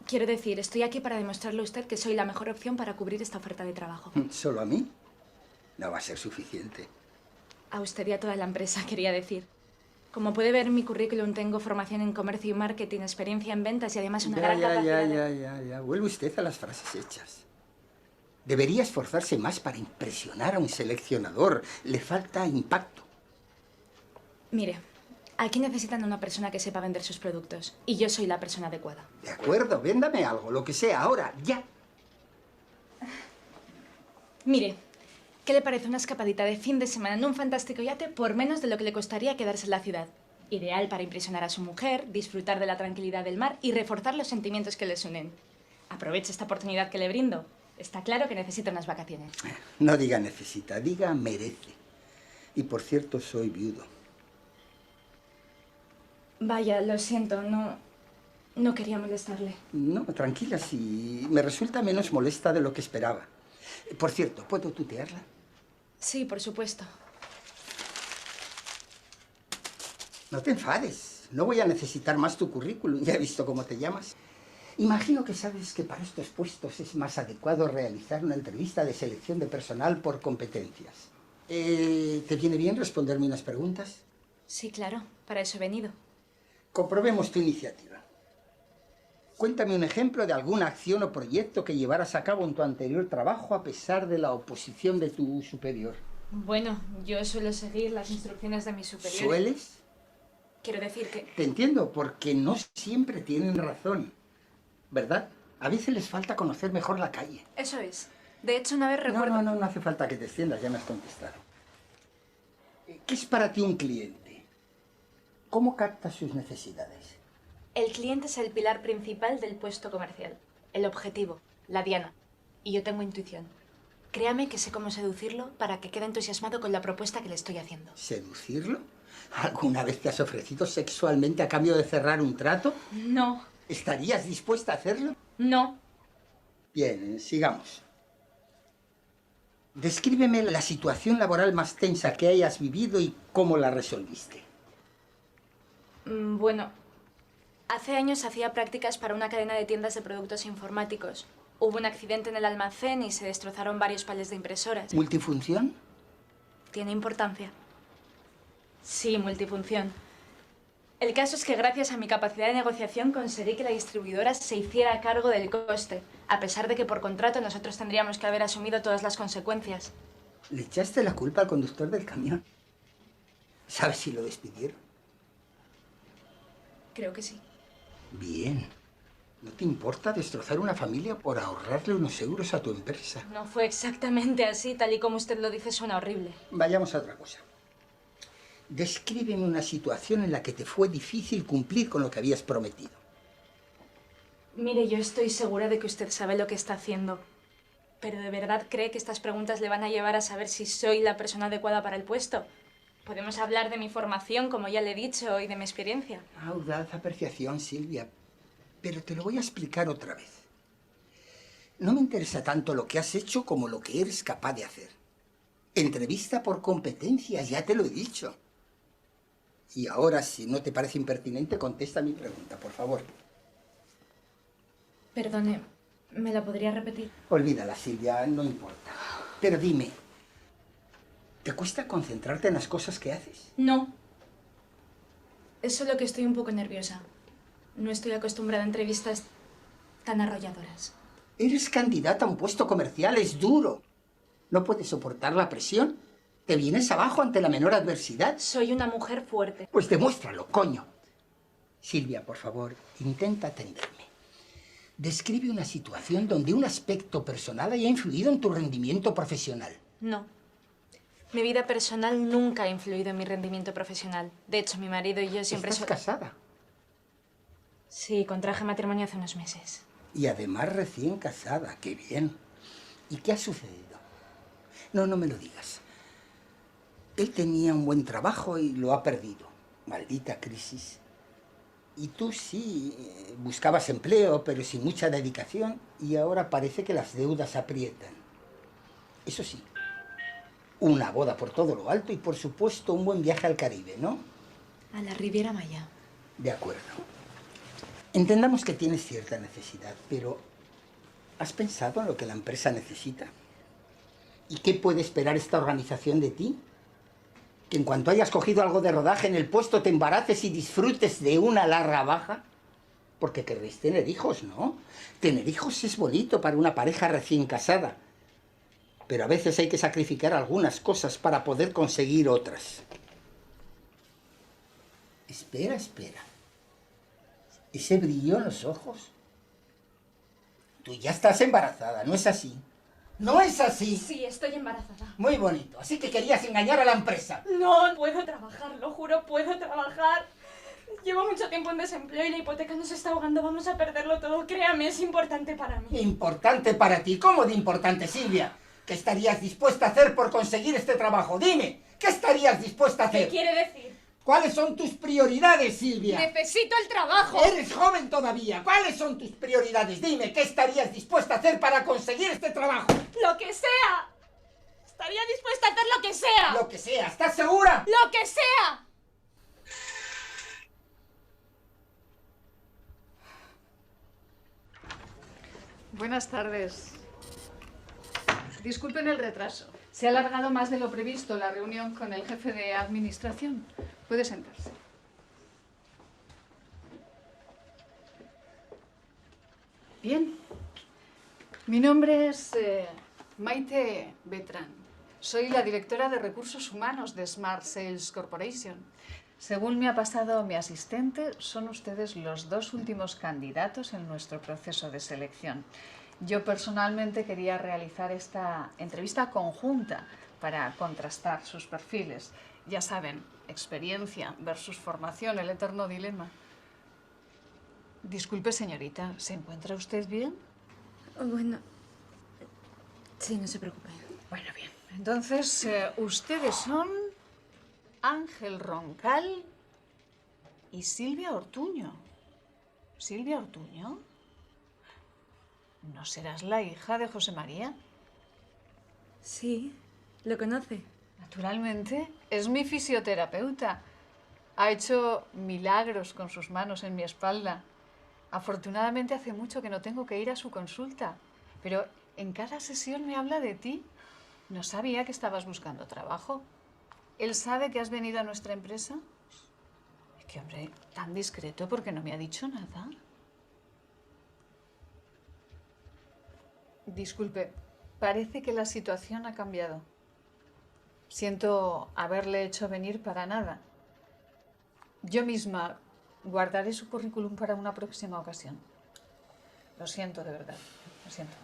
Quiero decir, estoy aquí para demostrarle a usted que soy la mejor opción para cubrir esta oferta de trabajo. ¿Solo a mí? No va a ser suficiente. A usted y a toda la empresa, quería decir. Como puede ver en mi currículum, tengo formación en comercio y marketing, experiencia en ventas y además una gran capacidad Ya. Vuelve usted a las frases hechas. Debería esforzarse más para impresionar a un seleccionador. Le falta impacto. Mire, aquí necesitan una persona que sepa vender sus productos. Y yo soy la persona adecuada. De acuerdo, véndame algo, lo que sea, ahora, ya. Mire, ¿qué le parece una escapadita de fin de semana en un fantástico yate por menos de lo que le costaría quedarse en la ciudad? Ideal para impresionar a su mujer, disfrutar de la tranquilidad del mar y reforzar los sentimientos que les unen. Aproveche esta oportunidad que le brindo. Está claro que necesita unas vacaciones. No diga necesita, diga merece. Y por cierto, soy viudo. Vaya, lo siento, no quería molestarle. No, tranquila, si me resulta menos molesta de lo que esperaba. Por cierto, ¿puedo tutearla? Sí, por supuesto. No te enfades. No voy a necesitar más tu currículum. Ya he visto cómo te llamas. Imagino que sabes que para estos puestos es más adecuado realizar una entrevista de selección de personal por competencias. ¿Te viene bien responderme unas preguntas? Sí, claro. Para eso he venido. Comprobemos tu iniciativa. Cuéntame un ejemplo de alguna acción o proyecto que llevaras a cabo en tu anterior trabajo a pesar de la oposición de tu superior. Bueno, yo suelo seguir las instrucciones de mi superior. ¿Sueles? Quiero decir que... Te entiendo, porque no siempre tienen razón, ¿verdad? A veces les falta conocer mejor la calle. Eso es. De hecho, una vez recuerdo... No hace falta que te extiendas, ya me has contestado. ¿Qué es para ti un cliente? ¿Cómo captas sus necesidades? El cliente es el pilar principal del puesto comercial. El objetivo, la diana. Y yo tengo intuición. Créame que sé cómo seducirlo para que quede entusiasmado con la propuesta que le estoy haciendo. ¿Seducirlo? ¿Alguna vez te has ofrecido sexualmente a cambio de cerrar un trato? No. ¿Estarías dispuesta a hacerlo? No. Bien, sigamos. Descríbeme la situación laboral más tensa que hayas vivido y cómo la resolviste. Bueno, hace años hacía prácticas para una cadena de tiendas de productos informáticos. Hubo un accidente en el almacén y se destrozaron varios palés de impresoras. ¿Multifunción? ¿Tiene importancia? Sí, multifunción. El caso es que gracias a mi capacidad de negociación conseguí que la distribuidora se hiciera cargo del coste, a pesar de que por contrato nosotros tendríamos que haber asumido todas las consecuencias. ¿Le echaste la culpa al conductor del camión? ¿Sabes si lo despidieron? Creo que sí. Bien. ¿No te importa destrozar una familia por ahorrarle unos euros a tu empresa? No fue exactamente así, tal y como usted lo dice, suena horrible. Vayamos a otra cosa. Descríbeme una situación en la que te fue difícil cumplir con lo que habías prometido. Mire, yo estoy segura de que usted sabe lo que está haciendo. ¿Pero de verdad cree que estas preguntas le van a llevar a saber si soy la persona adecuada para el puesto? Podemos hablar de mi formación, como ya le he dicho, y de mi experiencia. Audaz apreciación, Silvia. Pero te lo voy a explicar otra vez. No me interesa tanto lo que has hecho como lo que eres capaz de hacer. Entrevista por competencias, ya te lo he dicho. Y ahora, si no te parece impertinente, contesta mi pregunta, por favor. Perdone, ¿me la podría repetir? Olvídala, Silvia, no importa. Pero dime, ¿te cuesta concentrarte en las cosas que haces? No. Es solo que estoy un poco nerviosa. No estoy acostumbrada a entrevistas tan arrolladoras. Eres candidata a un puesto comercial, es duro. ¿No puedes soportar la presión? ¿Te vienes abajo ante la menor adversidad? Soy una mujer fuerte. Pues demuéstralo, coño. Silvia, por favor, intenta atenderme. Describe una situación donde un aspecto personal haya influido en tu rendimiento profesional. No. Mi vida personal nunca ha influido en mi rendimiento profesional. De hecho, mi marido y yo siempre... ¿Estás casada? Sí, contraje matrimonio hace unos meses. Y además recién casada, qué bien. ¿Y qué ha sucedido? No, no me lo digas. Él tenía un buen trabajo y lo ha perdido. Maldita crisis. Y tú sí, buscabas empleo, pero sin mucha dedicación, y ahora parece que las deudas aprietan. Eso sí, una boda por todo lo alto y, por supuesto, un buen viaje al Caribe, ¿no? A la Riviera Maya. De acuerdo. Entendamos que tienes cierta necesidad, pero ¿has pensado en lo que la empresa necesita? ¿Y qué puede esperar esta organización de ti? Que en cuanto hayas cogido algo de rodaje en el puesto te embaraces y disfrutes de una larga baja. Porque querréis tener hijos, ¿no? Tener hijos es bonito para una pareja recién casada. Pero a veces hay que sacrificar algunas cosas para poder conseguir otras. Espera, espera. Ese brillo en los ojos. Tú ya estás embarazada, ¿no es así? ¿No es así? Sí, estoy embarazada. Muy bonito. Así que querías engañar a la empresa. No, puedo trabajar, lo juro, puedo trabajar. Llevo mucho tiempo en desempleo y la hipoteca nos está ahogando. Vamos a perderlo todo. Créame, es importante para mí. ¿Importante para ti? ¿Cómo de importante, Silvia? ¿Qué estarías dispuesta a hacer por conseguir este trabajo? Dime, ¿qué estarías dispuesta a hacer? ¿Qué quiere decir? ¿Cuáles son tus prioridades, Silvia? Necesito el trabajo. Eres joven todavía. ¿Cuáles son tus prioridades? Dime, ¿qué estarías dispuesta a hacer para conseguir este trabajo? Lo que sea. Estaría dispuesta a hacer lo que sea. Lo que sea. ¿Estás segura? Lo que sea. Buenas tardes. Disculpen el retraso. Se ha alargado más de lo previsto la reunión con el jefe de administración. Puede sentarse. Bien. Mi nombre es Maite Beltrán. Soy la directora de Recursos Humanos de Smart Sales Corporation. Según me ha pasado mi asistente, son ustedes los dos últimos candidatos en nuestro proceso de selección. Yo personalmente quería realizar esta entrevista conjunta para contrastar sus perfiles. Ya saben, experiencia versus formación, el eterno dilema. Disculpe, señorita, ¿se encuentra usted bien? Bueno, sí, no se preocupe. Bueno, bien. Entonces, ustedes son Ángel Roncal y Silvia Ortuño. ¿Silvia Ortuño? ¿No serás la hija de José María? Sí, ¿lo conoce? Naturalmente, es mi fisioterapeuta. Ha hecho milagros con sus manos en mi espalda. Afortunadamente hace mucho que no tengo que ir a su consulta, pero en cada sesión me habla de ti. No sabía que estabas buscando trabajo. ¿Él sabe que has venido a nuestra empresa? Qué hombre tan discreto, porque no me ha dicho nada. Disculpe, parece que la situación ha cambiado. Siento haberle hecho venir para nada. Yo misma guardaré su currículum para una próxima ocasión. Lo siento, de verdad. Lo siento.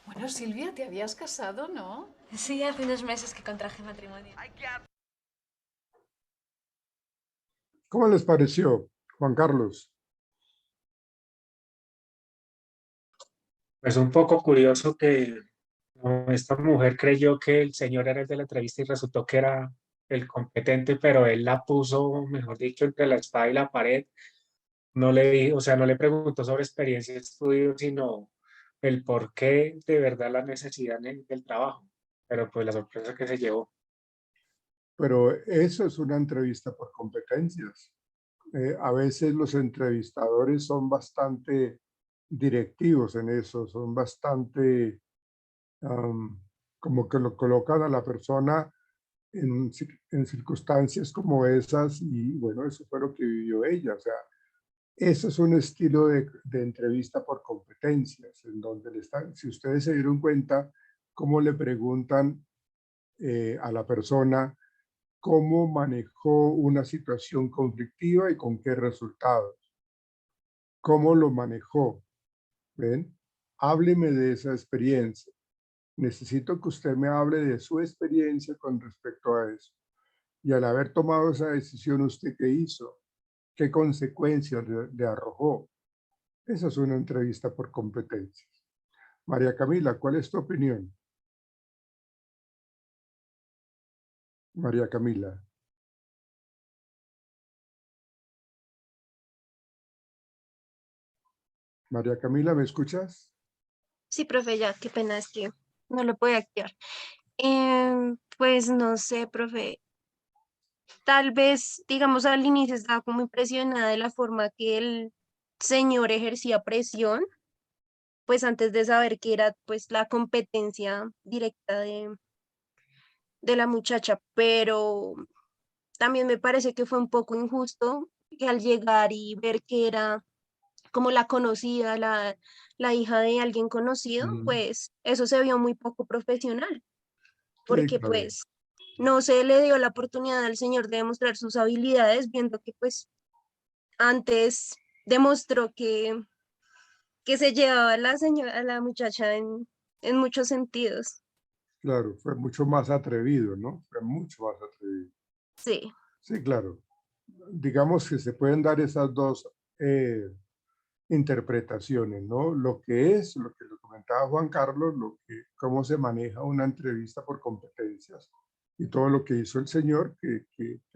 Bueno, Silvia, ¿te habías casado, no? Sí, hace unos meses que contraje matrimonio. ¿Cómo les pareció, Juan Carlos? Pues un poco curioso que esta mujer creyó que el señor era el de la entrevista y resultó que era el competente, pero él la puso, mejor dicho, entre la espada y la pared. No le dijo, o sea, no le preguntó sobre experiencia de estudio, sino el por qué de verdad la necesidad del trabajo. Pero pues la sorpresa que se llevó. pero eso es una entrevista por competencias. A veces los entrevistadores son bastante directivos en eso, son bastante como que lo colocan a la persona en circunstancias como esas y bueno, eso fue lo que vivió ella. O sea, eso es un estilo de entrevista por competencias, en donde le están, si ustedes se dieron cuenta, cómo le preguntan a la persona cómo manejó una situación conflictiva y con qué resultados. ¿Cómo lo manejó? ¿Ven? Hábleme de esa experiencia. Necesito que usted me hable de su experiencia con respecto a eso. Y al haber tomado esa decisión, ¿usted qué hizo? ¿Qué consecuencias le arrojó? Esa es una entrevista por competencias. María Camila, ¿cuál es tu opinión? María Camila. María Camila, ¿me escuchas? Sí, profe, ya, qué pena, es que no lo puedo activar. Pues no sé, profe. Tal vez, digamos, al inicio estaba como impresionada de la forma que el señor ejercía presión, pues antes de saber que era pues la competencia directa de la muchacha, pero también me parece que fue un poco injusto que al llegar y ver que era como la conocida, la hija de alguien conocido, pues eso se vio muy poco profesional, Sí, porque claro. pues no se le dio la oportunidad al señor de demostrar sus habilidades, viendo que pues antes demostró que se llevaba a la señora, a la muchacha en muchos sentidos. Claro, fue mucho más atrevido, ¿no? Fue mucho más atrevido. Sí. Sí, claro. Digamos que se pueden dar esas dos interpretaciones, ¿no? Lo que es, lo que le comentaba Juan Carlos, cómo se maneja una entrevista por competencias y todo lo que hizo el señor, que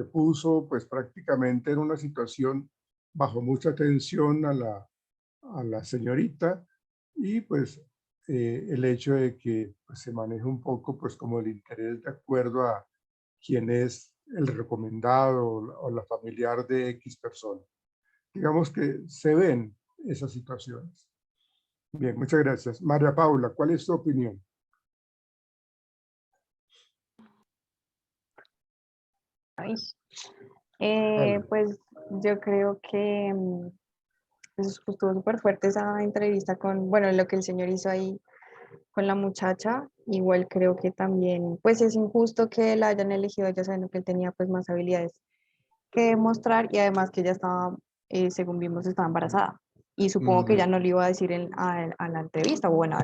puso pues prácticamente en una situación bajo mucha tensión a la señorita y pues el hecho de que pues, se maneje un poco pues como el interés de acuerdo a quién es el recomendado o la familiar de X persona. Digamos que se ven esas situaciones. Bien, muchas gracias. María Paula, ¿cuál es tu opinión? Pues yo creo que estuvo súper fuerte esa entrevista con, bueno, lo que el señor hizo ahí con la muchacha. Igual creo que también, pues es injusto que la hayan elegido ya sabiendo que él tenía pues más habilidades que demostrar y además que ella estaba, según vimos, estaba embarazada. Y supongo que ella no le iba a decir a la entrevista, o bueno,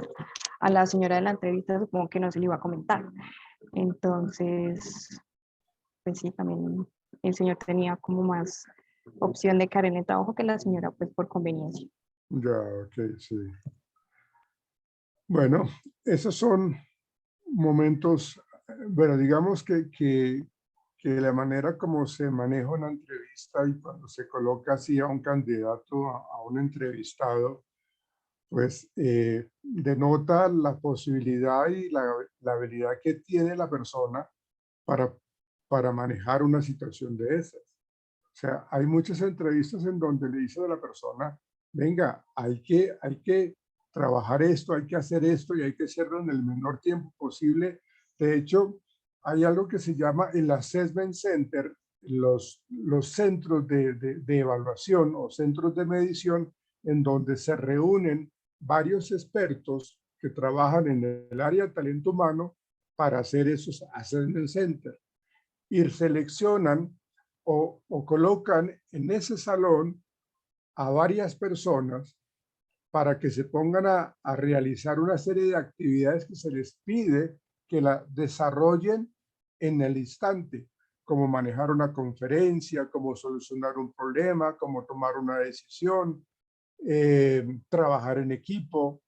a la señora de la entrevista supongo que no se le iba a comentar. Entonces, pues sí, también el señor tenía como más opción de caer en el trabajo que la señora, pues por conveniencia. Ya, ok, sí. Bueno, esos son momentos, bueno, digamos que la manera como se maneja una entrevista y cuando se coloca así a un candidato, a un entrevistado, pues denota la posibilidad y la habilidad que tiene la persona para manejar una situación de esas. O sea, hay muchas entrevistas en donde le dice a la persona, venga, hay que trabajar esto, hay que hacer esto y hay que hacerlo en el menor tiempo posible. De hecho, hay algo que se llama el Assessment Center, los centros de evaluación o centros de medición en donde se reúnen varios expertos que trabajan en el área de talento humano para hacer esos Assessment Center y seleccionan o colocan en ese salón a varias personas para que se pongan a realizar una serie de actividades que se les pide que la desarrollen en el instante, como manejar una conferencia, como solucionar un problema, como tomar una decisión, trabajar en equipo.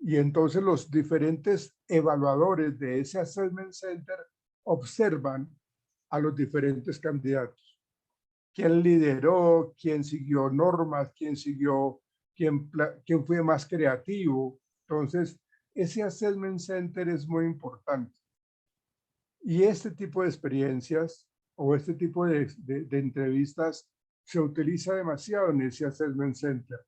Y entonces los diferentes evaluadores de ese Assessment Center observan a los diferentes candidatos. ¿Quién lideró? ¿Quién siguió normas? ¿Quién fue más creativo? Entonces, ese Assessment Center es muy importante. Y este tipo de experiencias o este tipo de entrevistas se utiliza demasiado en ese Assessment Center,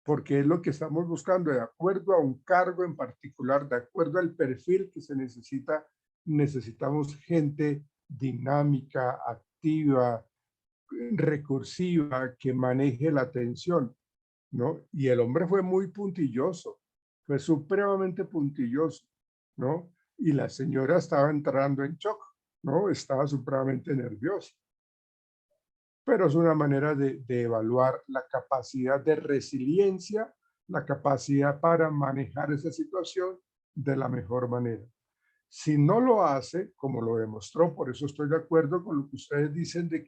porque es lo que estamos buscando, de acuerdo a un cargo en particular, de acuerdo al perfil que se necesita. Necesitamos gente dinámica, activa, recursiva, que maneje la atención, ¿no? Y el hombre fue muy puntilloso, fue supremamente puntilloso, ¿no? Y la señora estaba entrando en shock, ¿no? Estaba supremamente nerviosa. Pero es una manera de evaluar la capacidad de resiliencia, la capacidad para manejar esa situación de la mejor manera. Si no lo hace, como lo demostró, por eso estoy de acuerdo con lo que ustedes dicen de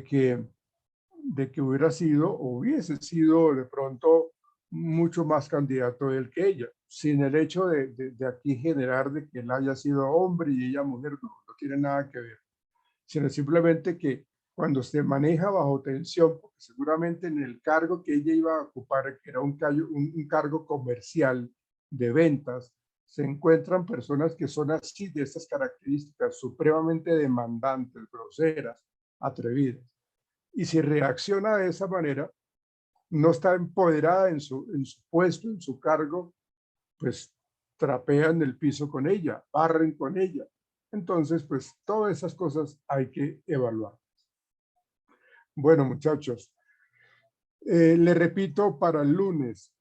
que hubiera sido o hubiese sido de pronto mucho más candidato él que ella, sin el hecho de aquí generar de que él haya sido hombre y ella mujer, no tiene nada que ver, sino simplemente que cuando se maneja bajo tensión, porque seguramente en el cargo que ella iba a ocupar, que era un cargo comercial de ventas, se encuentran personas que son así, de estas características, supremamente demandantes, groseras, atrevidas. Y si reacciona de esa manera, no está empoderada en su puesto, en su cargo, pues trapean el piso con ella, barren con ella. Entonces, pues todas esas cosas hay que evaluar. Bueno, muchachos, le repito, para el lunes,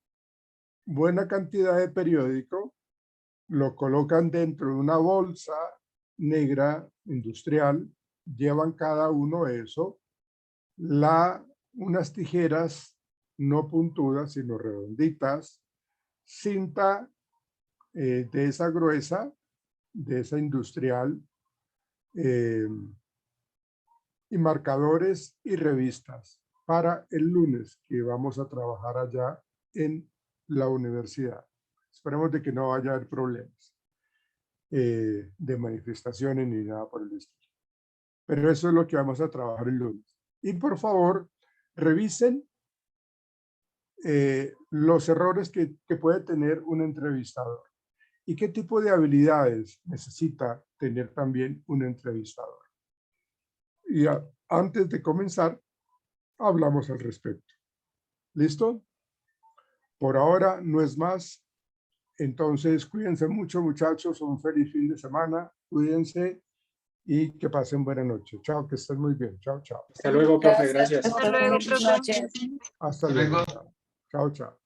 buena cantidad de periódico, lo colocan dentro de una bolsa negra industrial, llevan cada uno eso, unas tijeras no puntudas, sino redonditas, cinta de esa gruesa, de esa industrial, y marcadores y revistas para el lunes que vamos a trabajar allá en la universidad. Esperemos de que no vaya a haber problemas de manifestaciones ni nada por el estilo. Pero eso es lo que vamos a trabajar el lunes. Y por favor, revisen los errores que puede tener un entrevistador y qué tipo de habilidades necesita tener también un entrevistador. Y antes de comenzar, hablamos al respecto. ¿Listo? Por ahora no es más. Entonces, cuídense mucho, muchachos. Un feliz fin de semana. Cuídense y que pasen buena noche. Chao, que estén muy bien. Chao, chao. Hasta luego, profe. Gracias. Hasta luego, Buenas profe. noches. Hasta luego. Chao, chao.